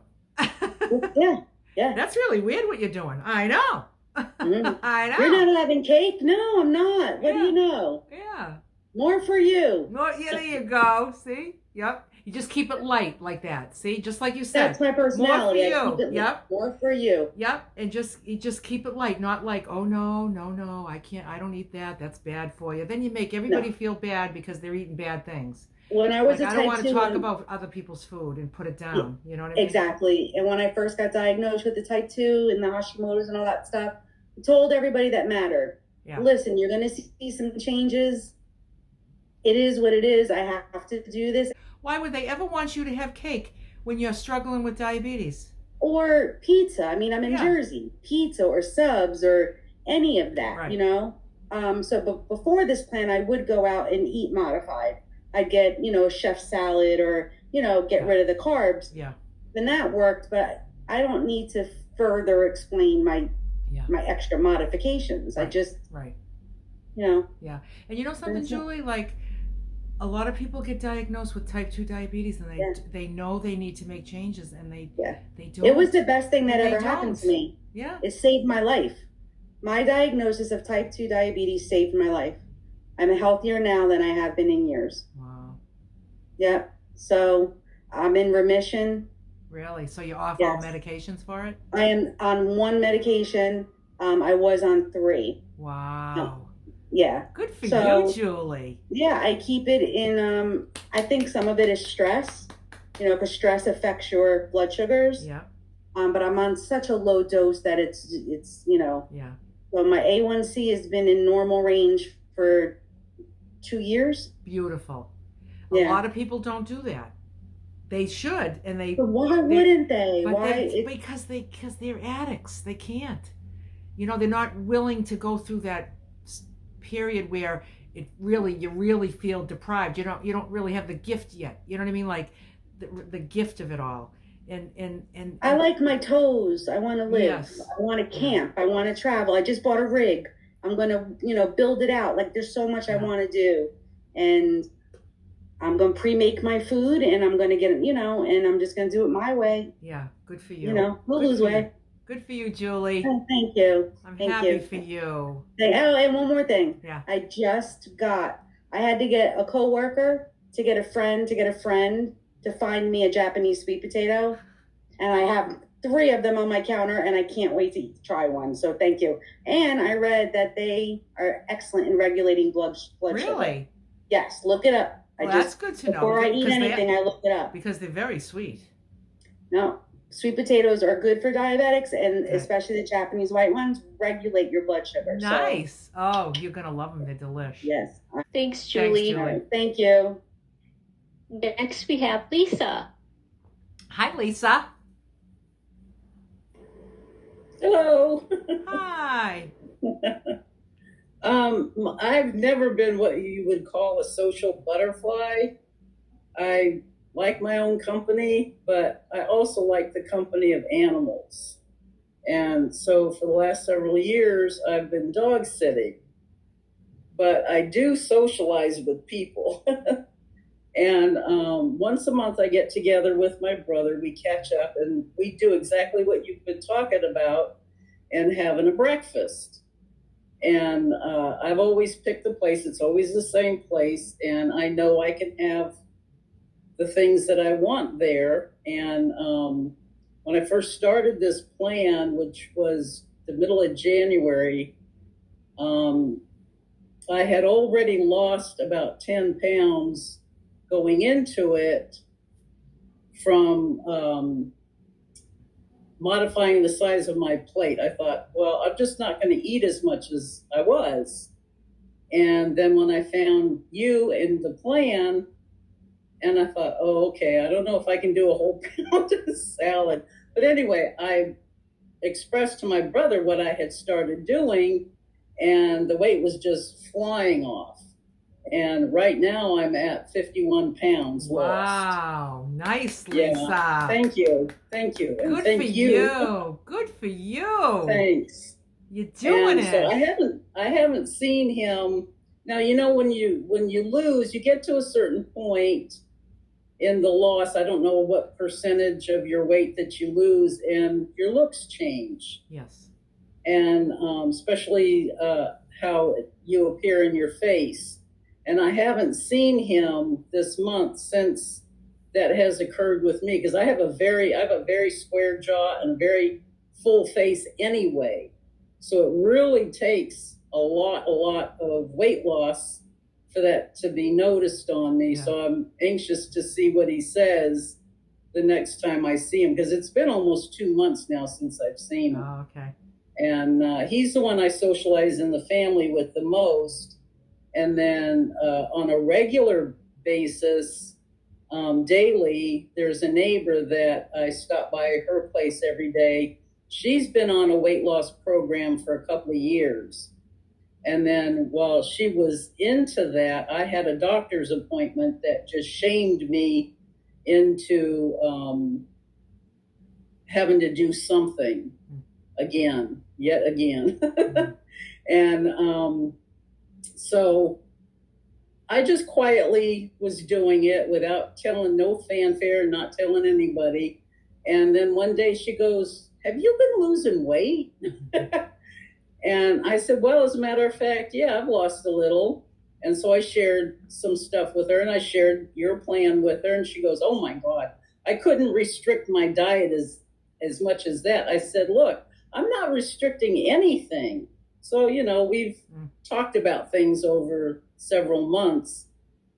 Yeah.
That's really weird what you're doing. I know. Mm-hmm. I know.
You're not having cake? No, I'm not. What do you know?
Yeah.
More for you.
Yeah, there you go. See? Yep. You just keep it light like that. See? Just like you said.
That's my personality.
More for you. Yep.
More for you.
Yep. And you just keep it light. Not like, oh, no, I can't. I don't eat that. That's bad for you. Then you make everybody feel bad because they're eating bad things.
When I was
I don't want to talk about other people's food and put it down. You know what I mean?
Exactly. And when I first got diagnosed with the type 2 and the Hashimoto's and all that stuff, I told everybody that mattered. Yeah. Listen, you're going to see some changes. It is what it is. I have to do this.
Why would they ever want you to have cake when you're struggling with diabetes?
Or pizza. I mean, I'm in Jersey. Pizza or subs or any of that, you know? So before this plan, I would go out and eat modified. I'd get, a chef salad or, get rid of the carbs. Yeah. Then that worked, but I don't need to further explain my extra modifications. I just,
Yeah. And something,
Julie,
like, A lot of people get diagnosed with type 2 diabetes, and
Yeah.
they know they need to make changes, and they don't.
It was the best thing that
And they
ever happened to
don't.
me.
Yeah.
It saved my life. My diagnosis of type 2 diabetes saved my life. I'm healthier now than I have been in years.
Wow.
Yep. So I'm in remission.
Really? So you're off
Yes.
all medications for it?
I am on one medication. I was on 3.
Wow.
Yeah.
Good for
So-
you, Julie.
Yeah, I keep it in. I think some of it is stress, because stress affects your blood sugars.
Yeah.
But I'm on such a low dose that it's.
Yeah.
So my A1C has been in normal range for 2 years.
Beautiful. A
Yeah.
lot of people don't do that. They should, and they.
But why wouldn't they?
But
Why?
because they're addicts. They can't. They're not willing to go through that period where you really feel deprived. You don't really have the gift yet. You know what I mean? Like the gift of it all. And
I like my toes. I want to live.
Yes.
I want to camp. I want to travel. I just bought a rig. I'm going to, build it out. Like there's so much I want to do. And I'm going to pre-make my food and I'm going to get it, and I'm just going to do it my way.
Yeah. Good for you.
Lulu's way.
Good for you, Julie.
Oh, thank you.
I'm
Thank
happy
you.
for you.
Oh, and one more thing.
Yeah.
I had to get a coworker to get a friend to find me a Japanese sweet potato. And I have 3 of them on my counter and I can't wait to try one. So thank you. And I read that they are excellent in regulating blood sugar.
Really?
Yes, look it up.
Well, that's good to know.
Before I eat
because
anything, I look it up.
Because they're very sweet.
No, sweet potatoes are good for diabetics, and especially the Japanese white ones regulate your blood sugar.
Nice. Oh, you're going to love them. They're delish.
Yes.
Thanks, Julie.
Julie.
All right, thank you.
Next, we have Lisa.
Hi, Lisa.
Hello.
Hi.
I've never been what you would call a social butterfly. I like my own company, but I also like the company of animals. And so for the last several years, I've been dog sitting. But I do socialize with people. And once a month, I get together with my brother. We catch up and we do exactly what you've been talking about and having a breakfast. And I've always picked the place. It's always the same place. And I know I can have the things that I want there. And when I first started this plan, which was the middle of January, I had already lost about 10 pounds going into it from modifying the size of my plate. I thought, well, I'm just not going to eat as much as I was. And then when I found you in the plan, and I thought, oh, okay, I don't know if I can do a whole pound of salad. But anyway, I expressed to my brother what I had started doing, and the weight was just flying off. And right now I'm at 51 pounds lost.
Wow. Nice, Lisa.
Yeah. Thank you. Thank you. And
Good
thank
for you. Good for you.
Thanks.
You're doing
And
it.
so I haven't seen him. Now, when you lose, you get to a certain point in the loss. I don't know what percentage of your weight that you lose, and your looks change.
Yes.
And especially how you appear in your face. And I haven't seen him this month since that has occurred with me, because I have a very square jaw and a very full face anyway. So it really takes a lot of weight loss for that to be noticed on me.
Yeah.
So I'm anxious to see what he says the next time I see him, because it's been almost 2 months now since I've seen him.
Oh, okay.
And he's the one I socialize in the family with the most. And then on a regular basis, daily, there's a neighbor that I stop by her place every day. She's been on a weight loss program for a couple of years. And then while she was into that, I had a doctor's appointment that just shamed me into having to do something yet again.
Mm-hmm.
And so I just quietly was doing it without telling, no fanfare, not telling anybody. And then one day she goes, "Have you been losing weight?" And I said, "Well, as a matter of fact, yeah, I've lost a little." And so I shared some stuff with her, and I shared your plan with her. And she goes, "Oh my God, I couldn't restrict my diet as much as that." I said, "Look, I'm not restricting anything." So, we've talked about things over several months,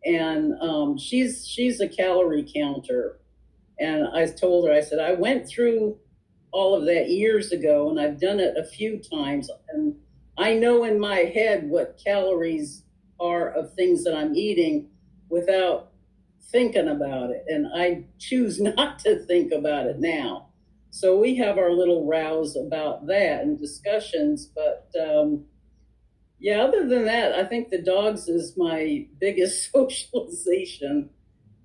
and she's a calorie counter. And I told her, I said, I went through all of that years ago, and I've done it a few times, and I know in my head what calories are of things that I'm eating without thinking about it, and I choose not to think about it now. So we have our little rows about that and discussions, but yeah, other than that, I think the dogs is my biggest socialization,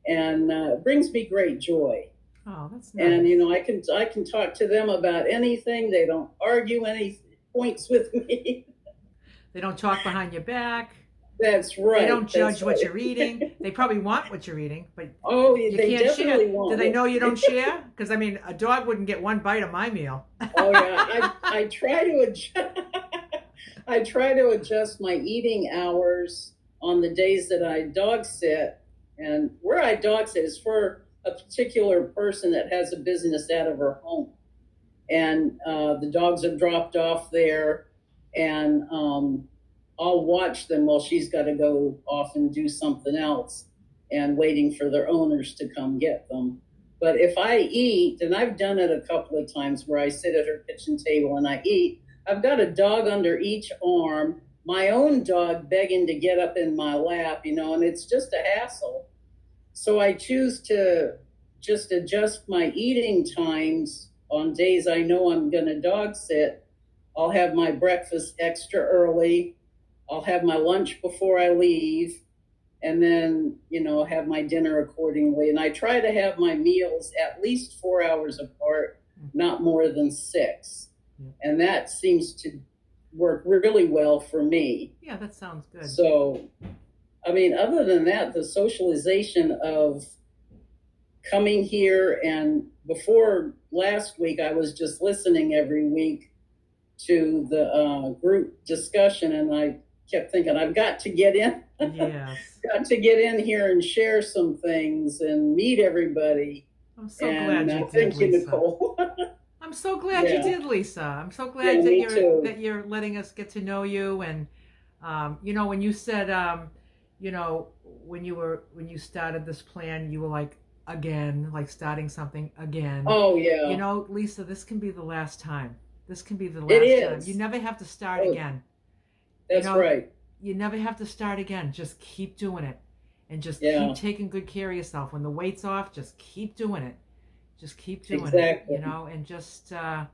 and brings me great joy.
Oh, that's nice.
And I can talk to them about anything. They don't argue any points with me.
They don't talk behind your back.
That's right.
They don't judge what you're eating. They probably want what you're eating, but
they
can't
definitely
share.
want.
Do they know you don't share? Because a dog wouldn't get one bite of my meal.
Oh yeah, I try to adjust. I try to adjust my eating hours on the days that I dog sit, and where I dog sit is for a particular person that has a business out of her home, and the dogs are dropped off there, and I'll watch them while she's got to go off and do something else and waiting for their owners to come get them. But if I eat, and I've done it a couple of times where I sit at her kitchen table and I eat, I've got a dog under each arm, my own dog begging to get up in my lap, and it's just a hassle. So I choose to just adjust my eating times on days I know I'm going to dog sit. I'll have my breakfast extra early. I'll have my lunch before I leave, and then, have my dinner accordingly. And I try to have my meals at least 4 hours apart, not more than 6. And that seems to work really well for me.
Yeah, that sounds good.
So, other than that, the socialization of coming here, and before last week, I was just listening every week to the group discussion, and I kept thinking, I've got to get in.
Yes.
Got to get in here and share some things and meet everybody.
I'm so glad you did,
thank you,
Lisa.
Nicole.
I'm so glad you did, Lisa. I'm so glad that you're letting us get to know you. And when you said when you started this plan, you were like, again, like starting something again.
Oh yeah.
Lisa, this can be the last time. This can be the
It
last time.
is.
You never have to start again.
That's right.
You never have to start again. Just keep doing it, and just keep taking good care of yourself. When the weight's off, just keep doing it. Just keep doing it, and just, so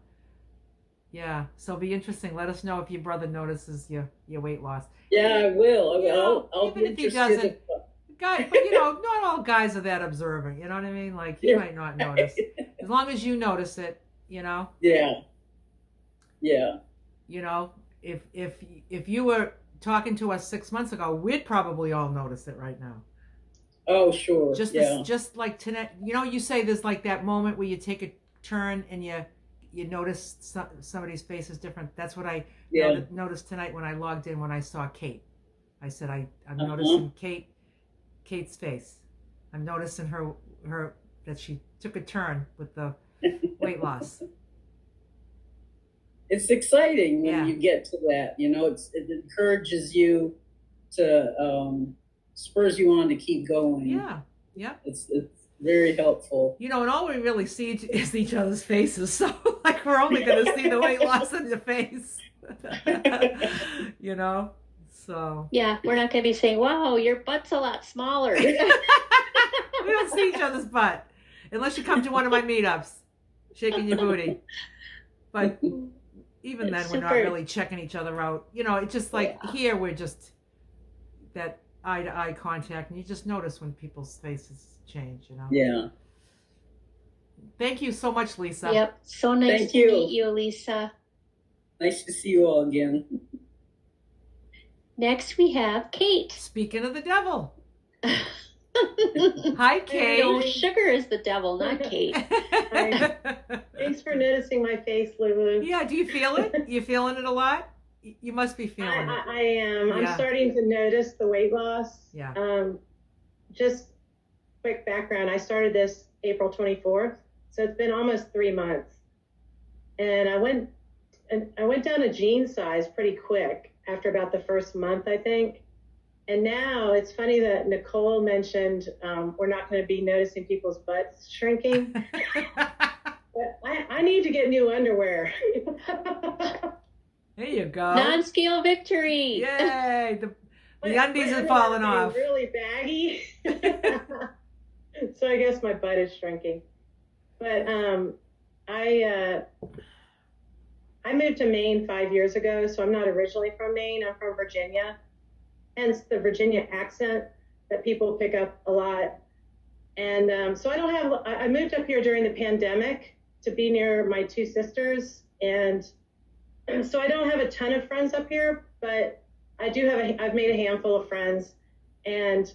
it'll be interesting. Let us know if your brother notices your weight loss.
Yeah, I will. I'll
even if he doesn't, but not all guys are that observant. You know what I mean? Like, he might not notice. As long as you notice it,
Yeah.
If you were talking to us 6 months ago, we'd probably all notice it right now.
Oh, sure.
Just like tonight, you say there's like that moment where you take a turn and you notice somebody's face is different. That's what I noticed tonight when I logged in, when I saw Kate. I said, I'm noticing Kate's face. I'm noticing her that she took a turn with the weight loss.
It's exciting when you get to that. It encourages you to spurs you on to keep going.
Yeah.
It's very helpful.
And all we really see is each other's faces. So like, we're only going to see the weight loss in your face. So.
Yeah, we're not going to be saying, wow, your butt's a lot smaller.
We don't see each other's butt. Unless you come to one of my meetups, shaking your booty. But even then, we're not really checking each other out. It's just like here, we're just that eye-to-eye contact, and you just notice when people's faces change.
Yeah.
Thank you so much, Lisa.
Yep. So nice to meet you, Lisa.
Nice to see you all again.
Next, we have Kate.
Speaking of the devil. Hi, Kate.
No, sugar is the devil, not Kate.
Thanks for noticing my face, Lulu.
Yeah, do you feel it? You feeling it a lot? You must be feeling it.
I am.
Yeah.
I'm starting to notice the weight loss.
Yeah.
Just quick background. I started this April 24th, so it's been almost 3 months. And I went down a jean size pretty quick after about the first month, I think. And now it's funny that Nicole mentioned we're not going to be noticing people's butts shrinking. But I need to get new underwear.
There you go.
Non-scale victory.
Yay. The undies are falling off.
Really baggy. So I guess my butt is shrinking. But I moved to Maine 5 years ago, so I'm not originally from Maine. I'm from Virginia. Hence the Virginia accent that people pick up a lot. And so I moved up here during the pandemic to be near my two sisters. And so I don't have a ton of friends up here, but I've made a handful of friends. And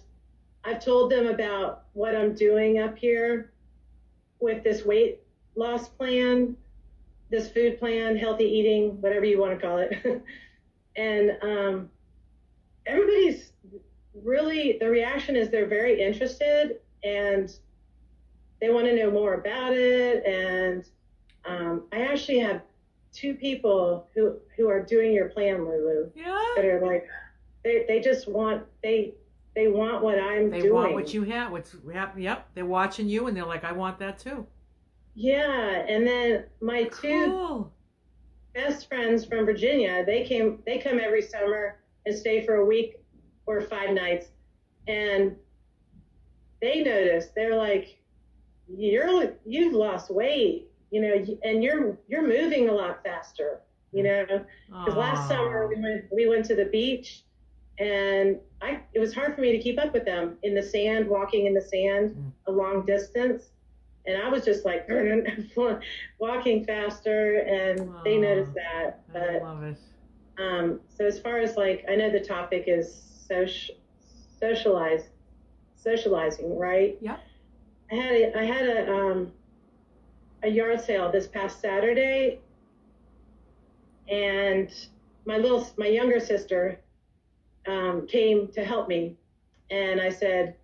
I've told them about what I'm doing up here with this weight loss plan, this food plan, healthy eating, whatever you want to call it. And everybody's really, the reaction is they're very interested and they want to know more about it. And I actually have 2 people who are doing your plan, Lulu.
Yeah.
That are like, they just want, they want what I'm doing.
They want what you have. Yep. They're watching you and they're like, I want that too.
Yeah. And then my 2 best friends from Virginia, they come every summer and stay for a week or 5 nights. And they noticed, they're like, you've lost weight, and you're moving a lot faster, because last summer we went to the beach and it was hard for me to keep up with them in the sand, walking in the sand a long distance. And I was just like walking faster, and they noticed that.
I love it.
So as far as I know the topic is socializing, right?
Yeah.
I had a yard sale this past Saturday, and my younger sister came to help me, and I said,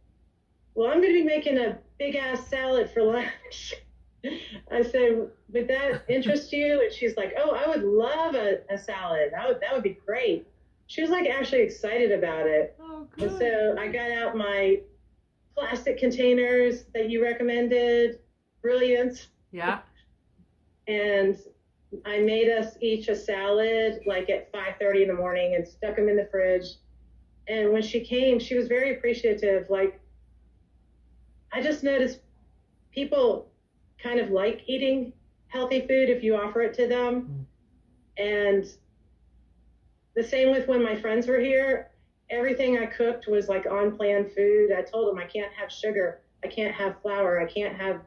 well, I'm going to be making a big ass salad for lunch. I said, would that interest you? And she's like, oh, I would love a salad. That would be great. She was actually excited about it.
Oh, good.
And so I got out my plastic containers that you recommended. Brilliant.
Yeah.
And I made us each a salad at 5:30 in the morning and stuck them in the fridge. And when she came, she was very appreciative. I just noticed people kind of like eating healthy food if you offer it to them. And the same with when my friends were here, everything I cooked was on plan food. I told them I can't have sugar, I can't have flour, I can't have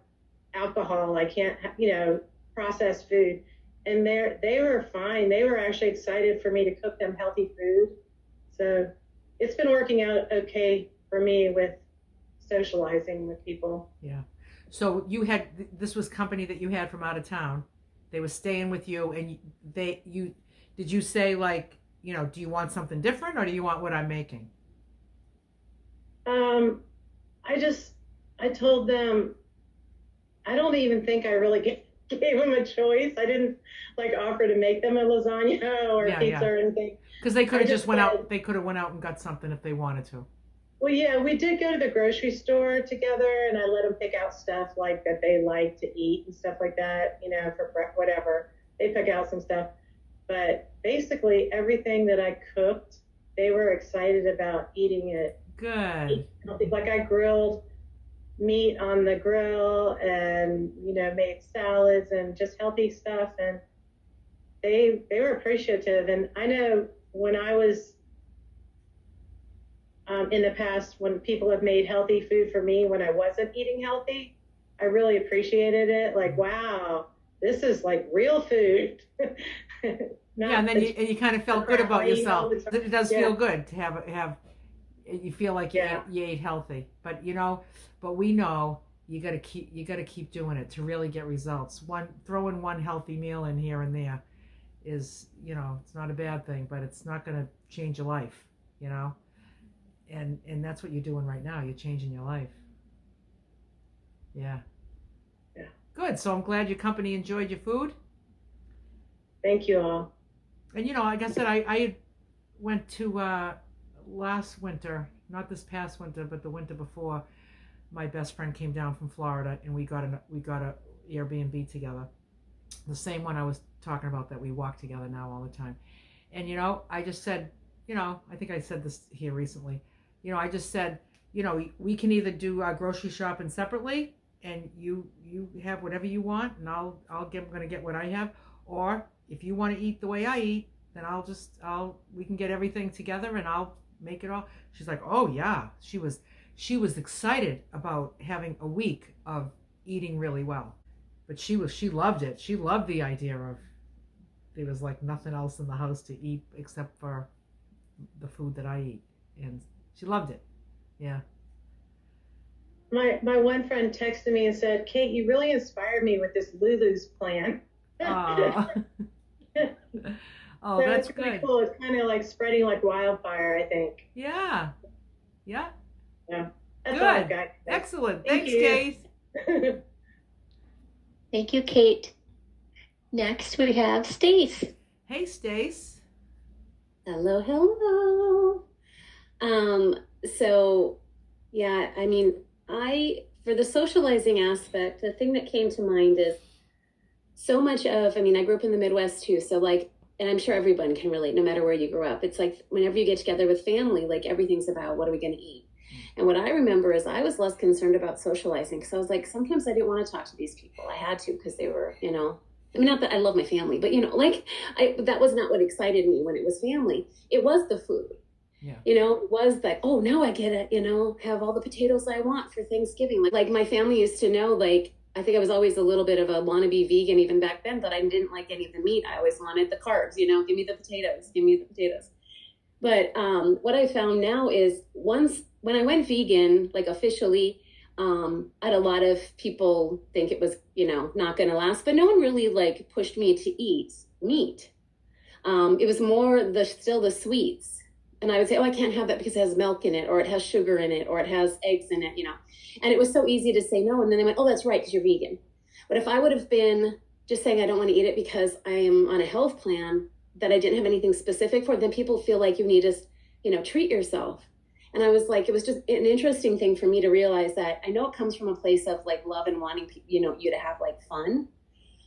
alcohol, I can't have, processed food. And they were fine. They were actually excited for me to cook them healthy food. So it's been working out okay for me with socializing with people.
Yeah. So this was company that you had from out of town. They were staying with you, and did you say do you want something different, or do you want what I'm making?
I told them, I don't even think I really gave them a choice. I didn't offer to make them a lasagna or pizza or anything.
Because they could have just went out. They could have went out and got something if they wanted to.
Well, yeah, we did go to the grocery store together, and I let them pick out stuff that they like to eat and stuff like that, for whatever. They pick out some stuff. But basically everything that I cooked, they were excited about eating it.
Good.
I grilled meat on the grill and, made salads and just healthy stuff. And they were appreciative. And I know when I was in the past, when people have made healthy food for me when I wasn't eating healthy, I really appreciated it. Wow, this is real food.
Yeah, and then you kind of felt good about yourself. It does feel good to have you feel like you ate healthy. But but we know you got to keep doing it to really get results. Throwing one healthy meal in here and there is, it's not a bad thing, but it's not going to change your life, and that's what you're doing right now. You're changing your life. Yeah. Good. So I'm glad your company enjoyed your food.
Thank you all.
And like I said, I went to last winter, not this past winter, but the winter before. My best friend came down from Florida, and we got a Airbnb together. The same one I was talking about that we walk together now all the time. And I just said, I think I said this here recently. I just said, we can either do our grocery shopping separately, and you have whatever you want, and I'm gonna get what I have, or if you want to eat the way I eat, then we can get everything together and I'll make it all. She's like, oh yeah, she was excited about having a week of eating really well, but she loved it. She loved the idea of there was like nothing else in the house to eat except for the food that I eat, and she loved it. Yeah.
My one friend texted me and said, Kate, you really inspired me with this Lulu's plan.
Oh,
so
that's
it's really
good.
Cool. It's kind of like spreading like wildfire, I think.
Yeah.
That's
Good.
all I've got.
Excellent.
Thank
Thanks,
you.
Kate.
Thank you, Kate. Next, we have Stace.
Hey, Stace.
Hello, hello. So yeah, I mean, for the socializing aspect, the thing that came to mind is so much of, I grew up in the Midwest too. So and I'm sure everyone can relate no matter where you grew up. It's like whenever you get together with family, like everything's about what are we going to eat? And what I remember is I was less concerned about socializing because I was like, sometimes I didn't want to talk to these people. I had to because they were, not that I love my family, but that was not what excited me when it was family. It was the food.
Yeah.
It was like, oh, now I get it, have all the potatoes I want for Thanksgiving. Like my family used to know, I think I was always a little bit of a wannabe vegan even back then, but I didn't like any of the meat. I always wanted the carbs, give me the potatoes. But what I found now is when I went vegan, officially, I had a lot of people think it was, not going to last, but no one really pushed me to eat meat. It was more still the sweets. And I would say, oh, I can't have that because it has milk in it, or it has sugar in it, or it has eggs in it, And it was so easy to say no. And then they went, oh, that's right, because you're vegan. But if I would have been just saying I don't want to eat it because I am on a health plan that I didn't have anything specific for, then people feel like you need to, treat yourself. And I was like, it was just an interesting thing for me to realize that I know it comes from a place of love and wanting, you to have fun.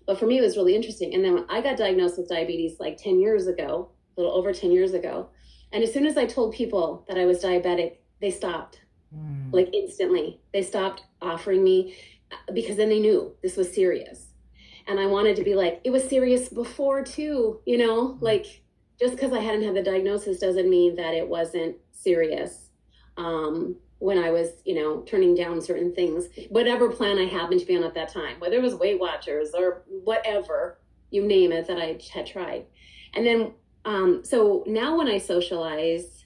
But for me, it was really interesting. And then when I got diagnosed with diabetes 10 years ago, a little over 10 years ago, and as soon as I told people that I was diabetic, they stopped, instantly. They stopped offering me because then they knew this was serious. And I wanted to be it was serious before too, just because I hadn't had the diagnosis doesn't mean that it wasn't serious. When I was, turning down certain things, whatever plan I happened to be on at that time, whether it was Weight Watchers or whatever, you name it, that I had tried. And then so now when I socialize,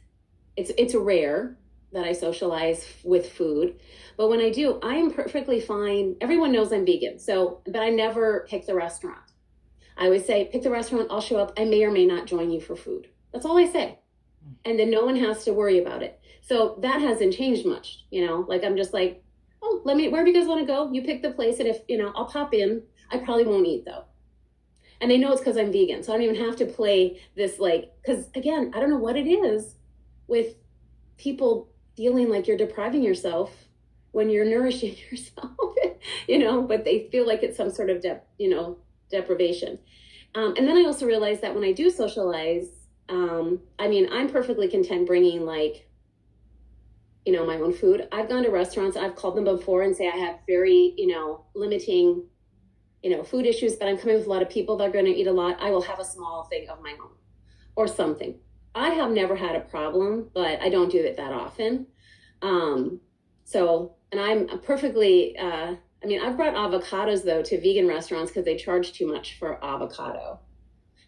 it's rare that I socialize with food, but when I do, I am perfectly fine. Everyone knows I'm vegan, but I never pick the restaurant. I always say, pick the restaurant, I'll show up. I may or may not join you for food. That's all I say. And then no one has to worry about it. So that hasn't changed much, I'm just oh, wherever you guys want to go, you pick the place. And if, I'll pop in, I probably won't eat though. And they know it's because I'm vegan. So I don't even have to play this because again, I don't know what it is with people feeling like you're depriving yourself when you're nourishing yourself, but they feel like it's some sort of, deprivation. And then I also realized that when I do socialize, I'm perfectly content bringing my own food. I've gone to restaurants, I've called them before and say I have very, limiting food issues, but I'm coming with a lot of people that are going to eat a lot. I will have a small thing of my own or something. I have never had a problem, but I don't do it that often. And I'm perfectly, I've brought avocados though to vegan restaurants because they charge too much for avocado.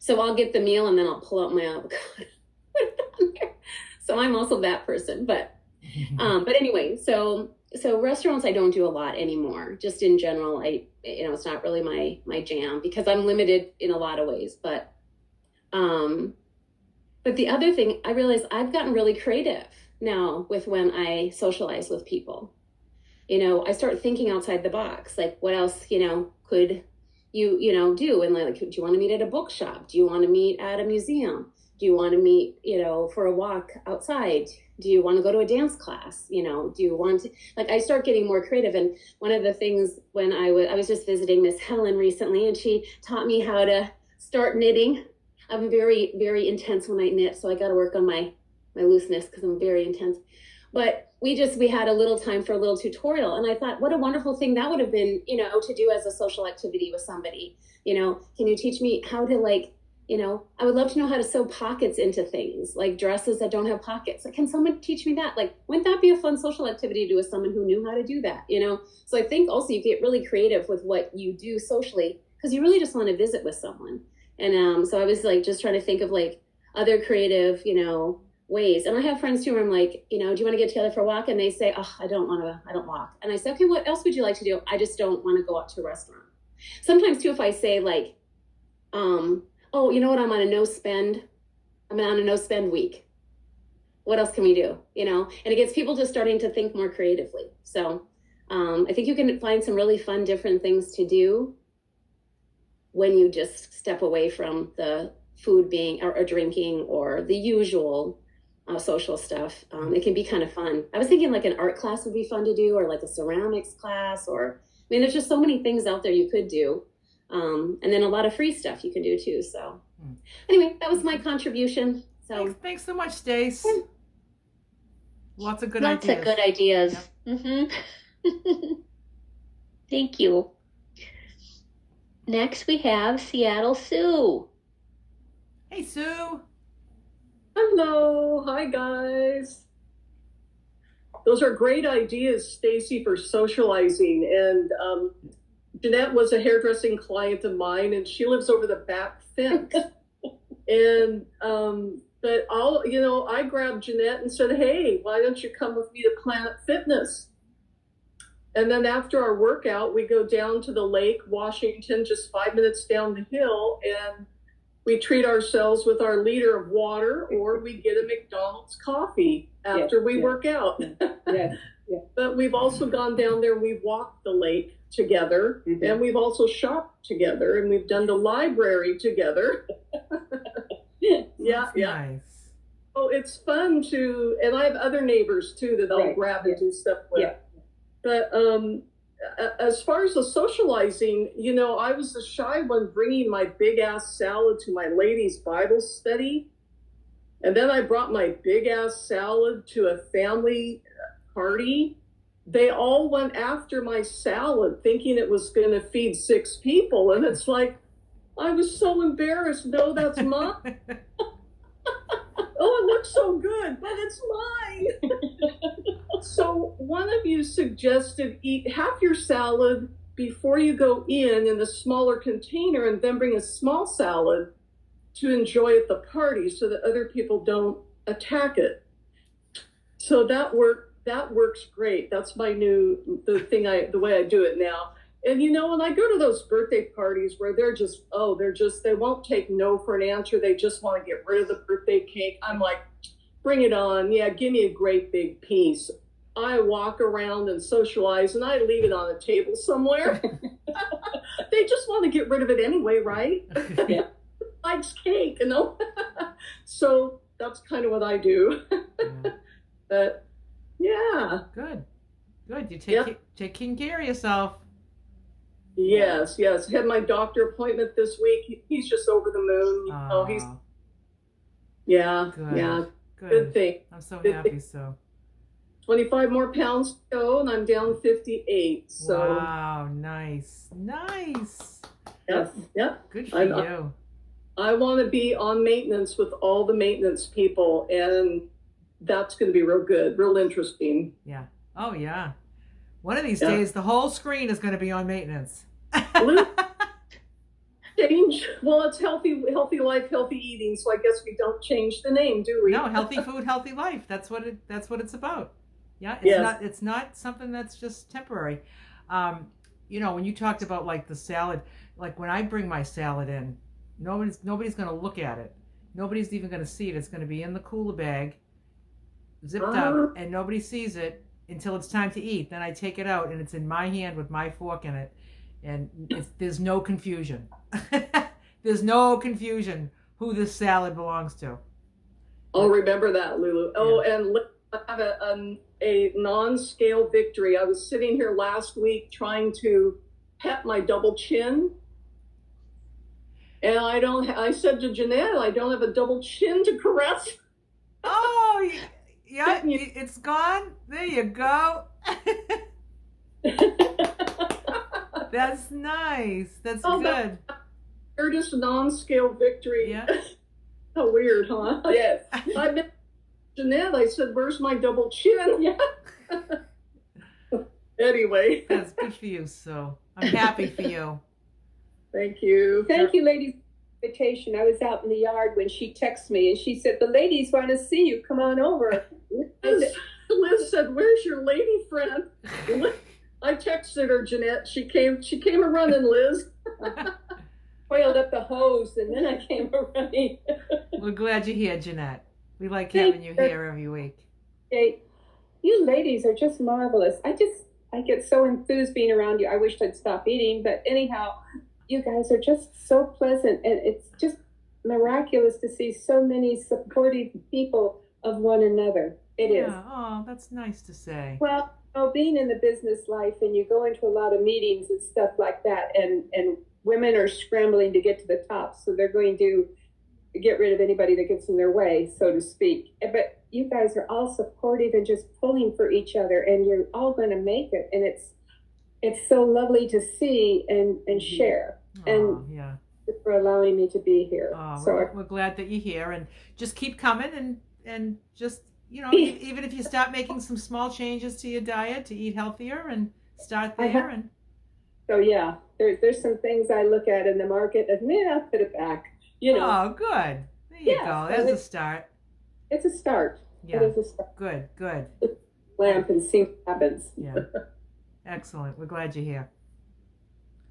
So I'll get the meal and then I'll pull out my avocado. Put it on there. So I'm also that person, but anyway, so restaurants I don't do a lot anymore. Just in general, it's not really my jam because I'm limited in a lot of ways. But the other thing I realized, I've gotten really creative now with when I socialize with people. I start thinking outside the box, like what else, could you do? And like, do you want to meet at a bookshop? Do you want to meet at a museum? Do you want to meet, for a walk outside? Do you want to go to a dance class? Do you want to, I start getting more creative. And one of the things when I was just visiting Miss Helen recently, and she taught me how to start knitting. I'm very, very intense when I knit. So I got to work on my looseness because I'm very intense. But we had a little time for a little tutorial. And I thought, what a wonderful thing that would have been, to do as a social activity with somebody. Can you teach me how to I would love to know how to sew pockets into things, like dresses that don't have pockets. Can someone teach me that? Wouldn't that be a fun social activity to do with someone who knew how to do that, So I think also you get really creative with what you do socially because you really just want to visit with someone. And so I was just trying to think of other creative, ways. And I have friends too where I'm like, do you want to get together for a walk? And they say, oh, I don't walk. And I say, okay, what else would you like to do? I just don't want to go out to a restaurant. Sometimes too, if I say oh, you know what? I'm on a no spend week. What else can we do? And it gets people just starting to think more creatively. So I think you can find some really fun, different things to do when you just step away from the food being or drinking or the usual social stuff. It can be kind of fun. I was thinking an art class would be fun to do, or a ceramics class, or there's just so many things out there you could do. And then a lot of free stuff you can do too. So anyway, that was my contribution. So
thanks so much, Stace. Lots of good
ideas.
Lots of
good ideas. Yep. Mm-hmm. Thank you. Next we have Seattle Sue.
Hey, Sue.
Hello. Hi, guys. Those are great ideas, Stacy, for socializing. And Jeanette was a hairdressing client of mine, and she lives over the back fence. And but I grabbed Jeanette and said, hey, why don't you come with me to Planet Fitness? And then after our workout, we go down to the Lake Washington, just 5 minutes down the hill, and we treat ourselves with our liter of water, or we get a McDonald's coffee after we work out.
Yeah.
But we've also gone down there and we've walked the lake together, and we've also shopped together, and we've done the library together.
Nice.
Oh, it's fun to, and I have other neighbors too that I'll grab and do stuff with. Yeah. But as far as the socializing, I was the shy one bringing my big ass salad to my ladies' Bible study. And then I brought my big ass salad to a family party. They all went after my salad thinking it was going to feed 6 people. And it's like, I was so embarrassed. No, that's mine. Oh, it looks so good, but it's mine. So one of you suggested eat half your salad before you go in a smaller container, and then bring a small salad to enjoy at the party so that other people don't attack it. So that works great. That's my the way I do it now. And when I go to those birthday parties where they won't take no for an answer. They just want to get rid of the birthday cake. I'm like, bring it on. Yeah, give me a great big piece. I walk around and socialize, and I leave it on a table somewhere. They just want to get rid of it anyway, right? Yeah. Likes cake, So that's kind of what I do.
Yeah.
But yeah.
Good. You taking care of yourself.
Yes. Had my doctor appointment this week. He's just over the moon. Good thing.
I'm so happy. So
25 more pounds to go, and I'm down 58. So
wow, nice.
Yep.
Good for you.
I want to be on maintenance with all the maintenance people, and that's going to be real good, real interesting.
Yeah. Oh yeah. One of these days, the whole screen is going to be on maintenance.
Yeah, change. Well, it's healthy life, healthy eating. So I guess we don't change the name, do we?
No, healthy food, healthy life. That's what it's about. Yeah, it's not something that's just temporary. When you talked about like the salad, like when I bring my salad in, nobody's going to look at it. Nobody's even going to see it. It's going to be in the cooler bag, zipped up, and nobody sees it until it's time to eat. Then I take it out, and it's in my hand with my fork in it, and there's no confusion. There's no confusion who this salad belongs to.
Oh, remember that, Lulu. Oh, and I have a non-scale victory. I was sitting here last week trying to pet my double chin. And I said to Jeanette, I don't have a double chin to caress.
Oh, yeah, it's gone. There you go. That's nice. That's good.
Weirdest non-scale victory.
Yeah.
How weird, huh?
Yes.
I met Jeanette. I said, "Where's my double chin?" Yeah. Anyway.
That's good for you. So I'm happy for you.
Thank you.
Thank you, ladies. Invitation. I was out in the yard when she texted me, and she said, "The ladies want to see you. Come on over."
Liz said, "Where's your lady friend?" I texted her, Jeanette. She came a running, Liz.
Coiled up the hose, and then I came a running.
We're glad you're here, Jeanette. We like having you here every week.
Hey, you ladies are just marvelous. I get so enthused being around you. I wish I'd stop eating, but anyhow, you guys are just so pleasant, and it's just miraculous to see so many supportive people of one another. It is.
Oh, that's nice to say.
Well, being in the business life, and you go into a lot of meetings and stuff like that, and women are scrambling to get to the top, so they're going to get rid of anybody that gets in their way, so to speak. But you guys are all supportive and just pulling for each other, and you're all going to make it, and it's so lovely to see and share. And
yeah,
for allowing me to be here.
So we're glad that you're here, and just keep coming, and just even if you start making some small changes to your diet to eat healthier, and start there.
So yeah, there's some things I look at in the market, and I'll put it back.
Oh, good. There you go. There's a start.
It's a start.
Yeah.
It is a start.
Good.
Lamp and see what happens.
Yeah. Excellent. We're glad you're here.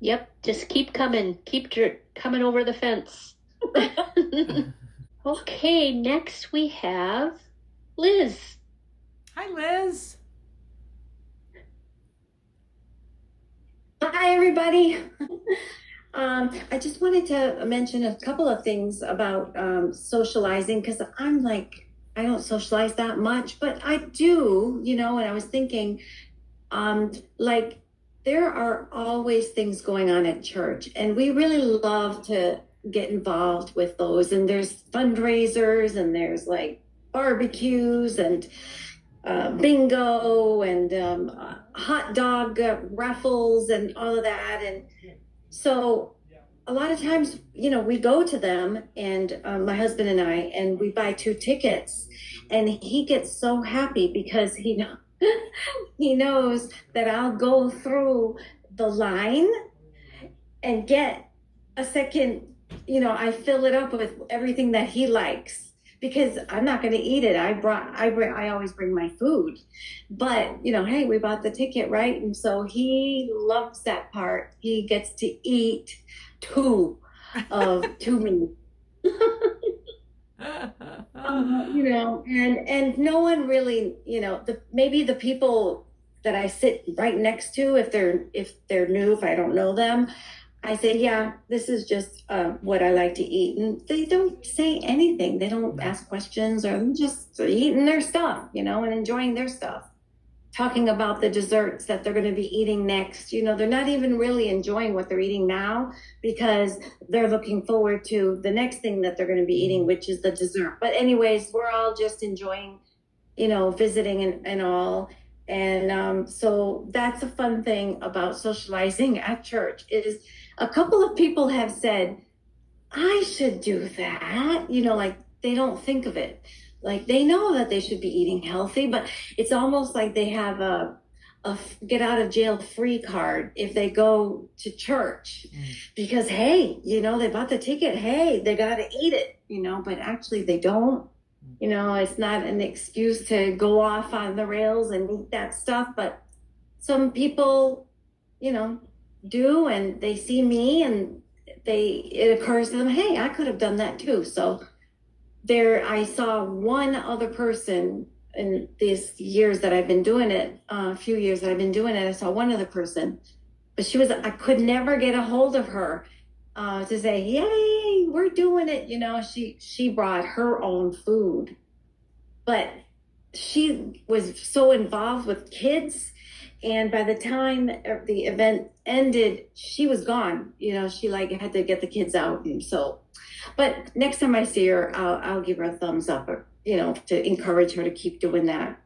Yep. Just keep coming. Keep coming over the fence. Okay. Next we have Liz.
Hi, Liz.
Hi, everybody. I just wanted to mention a couple of things about socializing, because I'm like, I don't socialize that much, but I do, and I was thinking, like, there are always things going on at church, and we really love to get involved with those. And there's fundraisers, and there's like barbecues, and bingo, and hot dog raffles, and all of that. And so a lot of times, we go to them, and my husband and I, and we buy 2 tickets, and he gets so happy because he knows that I'll go through the line and get a second, I fill it up with everything that he likes, because I'm not going to eat it. I always bring my food, but hey, we bought the ticket, right? And so he loves that part. He gets to eat 2 meals. And no one really, maybe the people that I sit right next to, if they're new, if I don't know them, I say, yeah, this is just what I like to eat. And they don't say anything. They don't ask questions, or they're just eating their stuff, and enjoying their stuff. Talking about the desserts that they're going to be eating next. They're not even really enjoying what they're eating now, because they're looking forward to the next thing that they're going to be eating, which is the dessert. But anyways, we're all just enjoying, visiting and all. And so that's a fun thing about socializing at church, is a couple of people have said, I should do that. Like, they don't think of it. Like, they know that they should be eating healthy, but it's almost like they have a a get out of jail free card if they go to church, because hey, you know, they bought the ticket, hey, they got to eat it, you know, but actually they don't. You know, it's not an excuse to go off on the rails and eat that stuff, but some people, you know, do, and they see me and it occurs to them, hey, I could have done that too. So there, I saw one other person in these years that I've been doing it, a few years that I've been doing it, I saw one other person, but I could never get a hold of her to say, yay, we're doing it. You know, she brought her own food, but she was so involved with kids. And by the time the event ended, she was gone. You know, she like had to get the kids out. And so, but next time I see her, I'll give her a thumbs up, or, you know, to encourage her to keep doing that.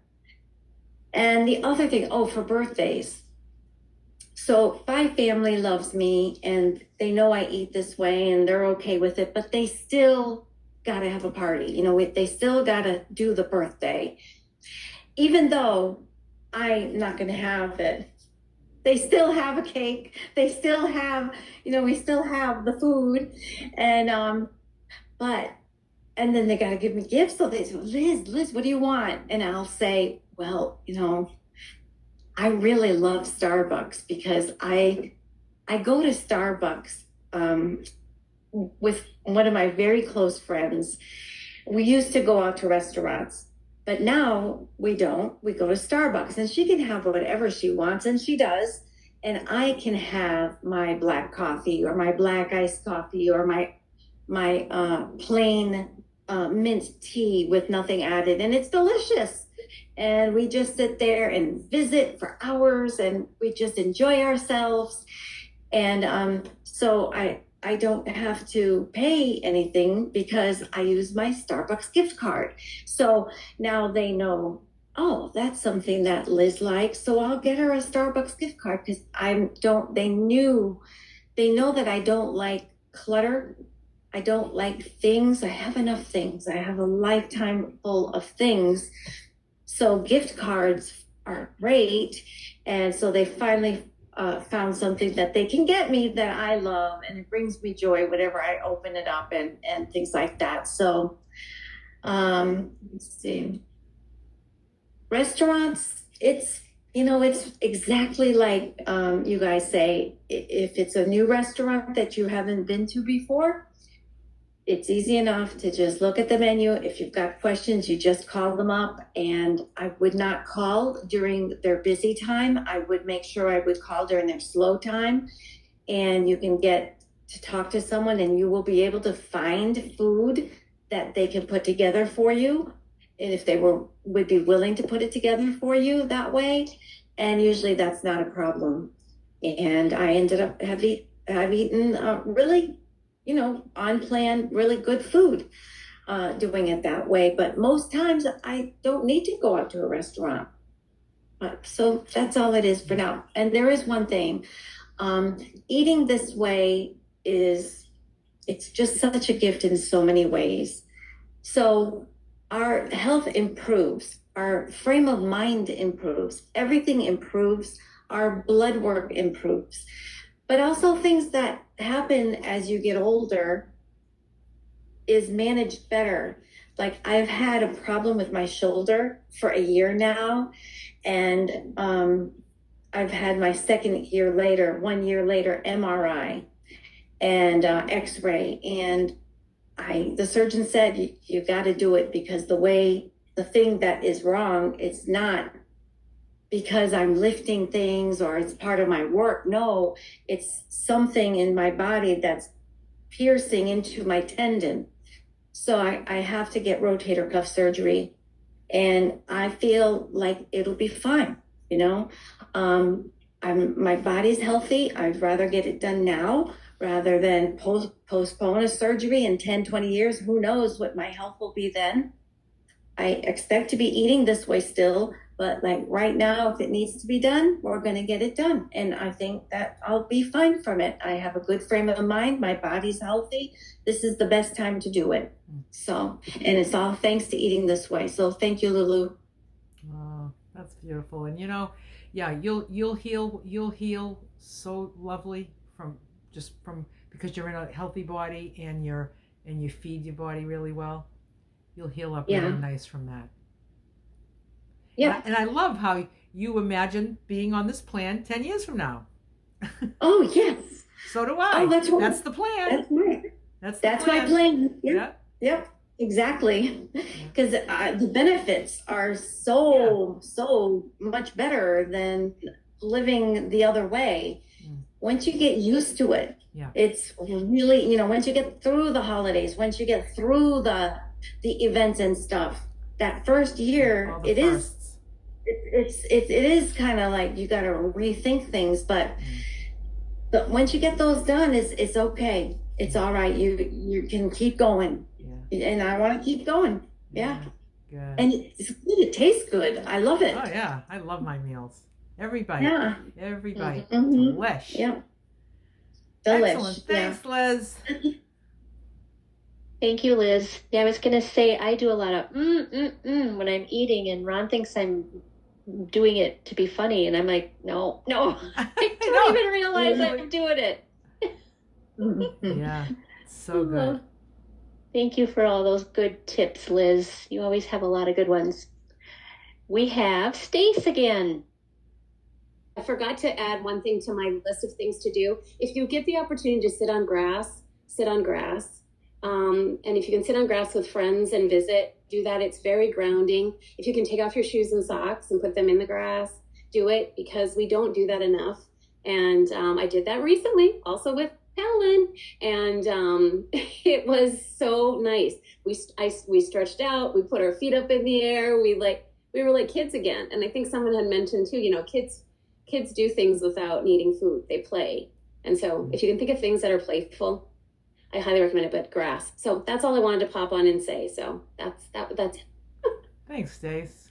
And the other thing, for birthdays. So my family loves me and they know I eat this way and they're okay with it, but they still got to have a party. You know, they still got to do the birthday. Even though I'm not going to have it, they still have a cake. They still have, you know, we still have the food. And, and then they got to give me gifts. So they say, Liz, what do you want? And I'll say, well, you know, I really love Starbucks because I go to Starbucks with one of my very close friends. We used to go out to restaurants, but now we don't. We go to Starbucks, and she can have whatever she wants, and she does. And I can have my black coffee or my black iced coffee or my plain mint tea with nothing added, and it's delicious. And we just sit there and visit for hours, and we just enjoy ourselves. And so I don't have to pay anything because I use my Starbucks gift card. So now they know, oh, that's something that Liz likes, so I'll get her a Starbucks gift card, because they know that I don't like clutter. I don't like things. I have enough things. I have a lifetime full of things. So gift cards are great. And so they finally found something that they can get me that I love, and it brings me joy whenever I open it up and things like that. So let's see. Restaurants, it's exactly like you guys say. If it's a new restaurant that you haven't been to before, it's easy enough to just look at the menu. If you've got questions, you just call them up. And I would not call during their busy time. I would make sure I would call during their slow time. And you can get to talk to someone, and you will be able to find food that they can put together for you. And if they would be willing to put it together for you that way. And usually that's not a problem. And I ended up have eaten really, on plan, really good food, doing it that way. But most times I don't need to go out to a restaurant. So that's all it is for now. And there is one thing, eating this way it's just such a gift in so many ways. So our health improves, our frame of mind improves, everything improves, our blood work improves. But also things that happen as you get older is managed better. Like I've had a problem with my shoulder for a year now. And I've had my 1 year later MRI and x-ray. And the surgeon said, you got to do it, because the thing that is wrong, it's not because I'm lifting things or it's part of my work. No, it's something in my body that's piercing into my tendon. So I have to get rotator cuff surgery, and I feel like it'll be fine. My body's healthy. I'd rather get it done now rather than postpone a surgery in 10, 20 years. Who knows what my health will be then. I expect to be eating this way still, but like right now, if it needs to be done, we're going to get it done. And I think that I'll be fine from it. I have a good frame of mind. My body's healthy. This is the best time to do it. So, and it's all thanks to eating this way. So thank you, Lulu.
Oh, that's beautiful. And Yeah, you'll heal so lovely from because you're in a healthy body and you feed your body really well. You'll heal up really nice from that.
Yeah.
And I love how you imagine being on this plan 10 years from now.
Oh, yes.
So do I.
Oh, that's right.
That's the plan.
That's right. That's my plan. Yep. Exactly. Because the benefits are so much better than living the other way. Once you get used to it, it's really, once you get through the holidays, once you get through the events and stuff, that first year, it is kind of like you got to rethink things, but once you get those done, it's okay. It's all right. You can keep going. And I want to keep going. Yeah.
Good.
And it's good. It tastes good. I love it.
Oh yeah. I love my meals. Every bite.
Yeah.
Every bite.
Mm-hmm.
Delish.
Yeah.
Excellent. Thanks, Liz.
Thank you, Liz. Yeah, I was going to say I do a lot of when I'm eating, and Ron thinks I'm doing it to be funny, and I'm like, no, I don't even realize I'm doing it.
Yeah, so good.
Thank you for all those good tips, Liz. You always have a lot of good ones. We have Stace again.
I forgot to add one thing to my list of things to do. If you get the opportunity to sit on grass, sit on grass. And if you can sit on grass with friends and visit, do that. It's very grounding. If you can take off your shoes and socks and put them in the grass, do it, because we don't do that enough. And I did that recently, also with Helen, and it was so nice. We stretched out, we put our feet up in the air, we were like kids again. And I think someone had mentioned too, kids do things without needing food. They play. And so if you can think of things that are playful, I highly recommend it. But grass. So that's all I wanted to pop on and say. So that's it.
Thanks, Stace.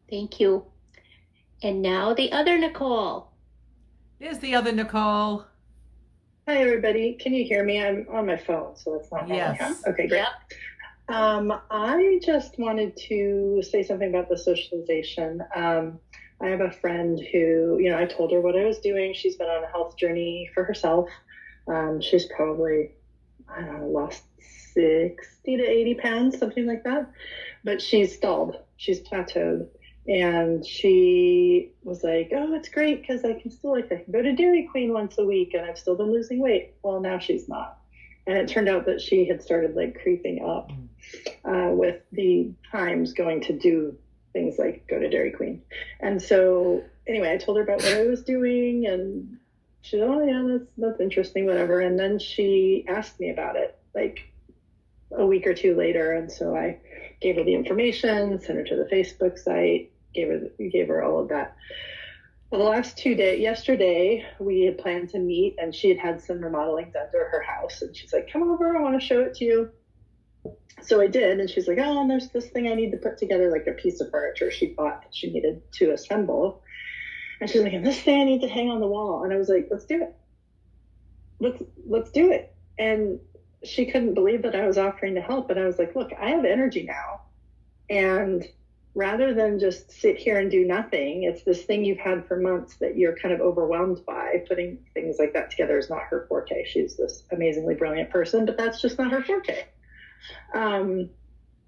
Thank you. And now the other Nicole.
There's the other Nicole.
Hi, everybody. Can you hear me? I'm on my phone, so that's not
yes.
Okay, great. I just wanted to say something about the socialization. I have a friend who, I told her what I was doing. She's been on a health journey for herself. She's probably, lost 60 to 80 pounds, something like that. But she's stalled. She's plateaued. And she was like, oh, it's great because I can go to Dairy Queen once a week and I've still been losing weight. Well, now she's not. And it turned out that she had started creeping up with the times going to do things like go to Dairy Queen. And so anyway, I told her about what I was doing and she said, oh yeah, that's interesting, whatever. And then she asked me about it a week or two later. And so I gave her the information, sent her to the Facebook site, gave her all of that. Well, the last 2 days, yesterday, we had planned to meet and she had some remodeling done to her house. And she's like, come over, I want to show it to you. So I did. And she's like, oh, and there's this thing I need to put together, a piece of furniture she bought that she needed to assemble. And she's like, and this thing I need to hang on the wall. And I was like, let's do it. Let's do it. And she couldn't believe that I was offering to help. But I was like, look, I have energy now. And rather than just sit here and do nothing, it's this thing you've had for months that you're kind of overwhelmed by. Putting things like that together is not her forte. She's this amazingly brilliant person, but that's just not her forte. And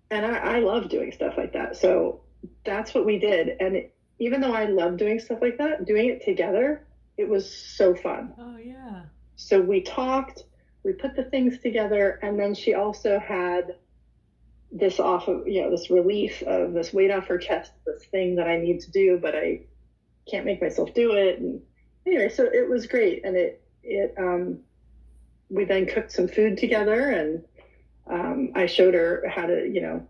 I love doing stuff like that. So that's what we did. And even though I love doing stuff like that, doing it together, it was so fun.
Oh, yeah.
So we talked, we put the things together, and then she also had this this release of this weight off her chest, this thing that I need to do, but I can't make myself do it. And anyway, so it was great. And we then cooked some food together, and I showed her how to,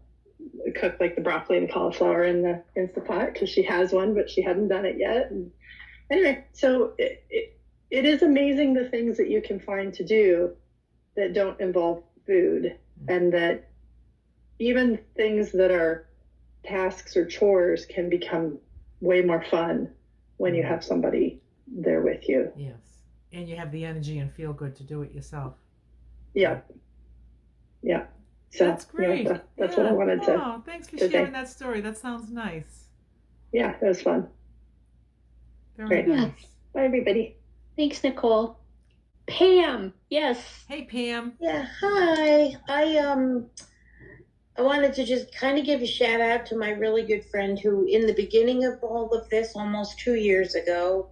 cook the broccoli and cauliflower in the Instant Pot because she has one, but she hadn't done it yet. And anyway, so it is amazing the things that you can find to do that don't involve food, and that even things that are tasks or chores can become way more fun when you have somebody there with you.
Yes. And you have the energy and feel good to do it yourself.
Yeah. Yeah. So
that's great.
That's what I wanted to.
Oh, thanks for sharing that story. That sounds nice.
Yeah, it was fun.
Very nice.
Bye, everybody.
Thanks, Nicole. Pam, yes.
Hey, Pam.
Yeah, hi. I wanted to just kind of give a shout out to my really good friend who, in the beginning of all of this, almost 2 years ago,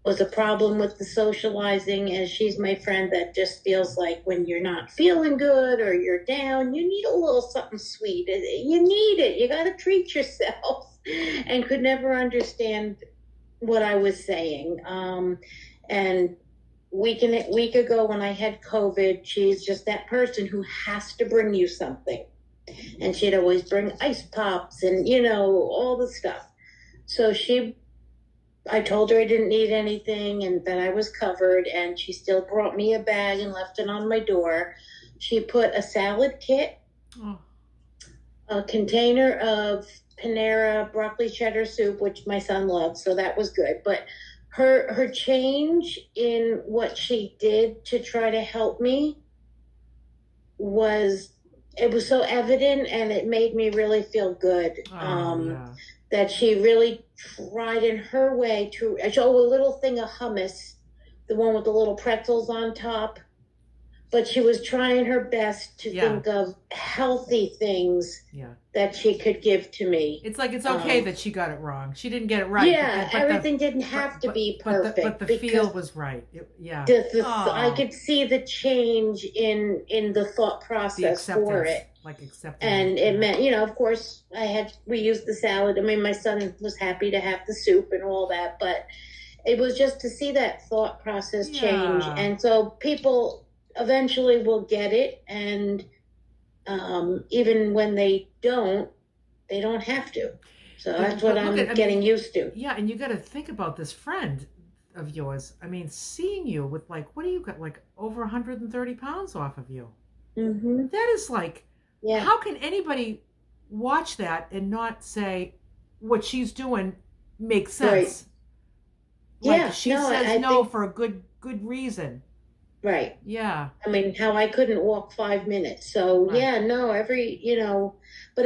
was a problem with the socializing, as she's my friend that just feels like when you're not feeling good or you're down, you need a little something sweet. You need it. You got to treat yourself, and could never understand what I was saying. And week ago when I had COVID, she's just that person who has to bring you something. And she'd always bring ice pops and, all the stuff. So I told her I didn't need anything and that I was covered, and she still brought me a bag and left it on my door. She put a salad kit, a container of Panera broccoli cheddar soup, which my son loves, so that was good. But her change in what she did to try to help me was so evident, and it made me really feel good. That she really tried in her way to a little thing of hummus, the one with the little pretzels on top. But she was trying her best to think of healthy things that she could give to me.
It's like, it's okay that she got it wrong. She didn't get it right.
Yeah, but everything didn't have to be perfect.
But the feel was right.
I could see the change in the thought process for it.
Like accepting.
And it meant, of course, we used the salad. I mean, my son was happy to have the soup and all that, but it was just to see that thought process change. And so people eventually will get it, and even when they don't have to. So that's what I'm getting used to.
Yeah, and you got to think about this friend of yours. I mean, seeing you with what do you got, over 130 pounds off of you?
Mm-hmm.
That is how can anybody watch that and not say what she's doing makes sense?
Right.
She says no for a good reason.
Right.
Yeah.
I mean, how I couldn't walk 5 minutes. So but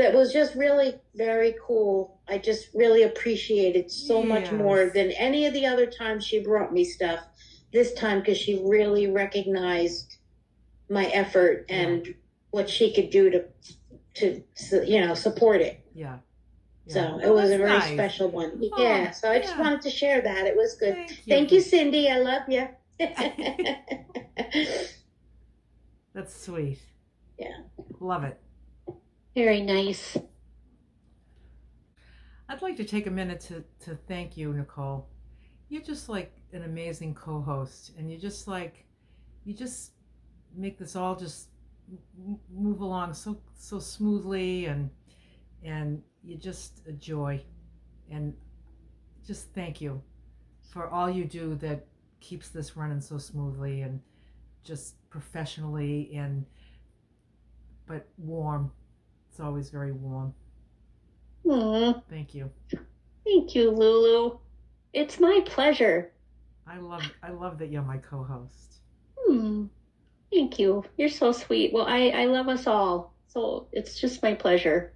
it was just really very cool. I just really appreciated so much more than any of the other times she brought me stuff. This time, because she really recognized my effort and what she could do to support it.
Yeah.
So it was a very special one. Yeah. So I just wanted to share that. It was good. Thank you, Cindy. I love you.
That's sweet.
Yeah.
Love it.
Very nice.
I'd like to take a minute to thank you, Nicole. You're just like an amazing co-host, and you just make this all just move along so smoothly, and you're just a joy. And just thank you for all you do that keeps this running so smoothly and just professionally but warm. It's always very warm.
Aww.
Thank you.
Thank you, Lulu. It's my pleasure.
I love that you're my co-host.
Thank you. You're so sweet. Well, I love us all. So it's just my pleasure.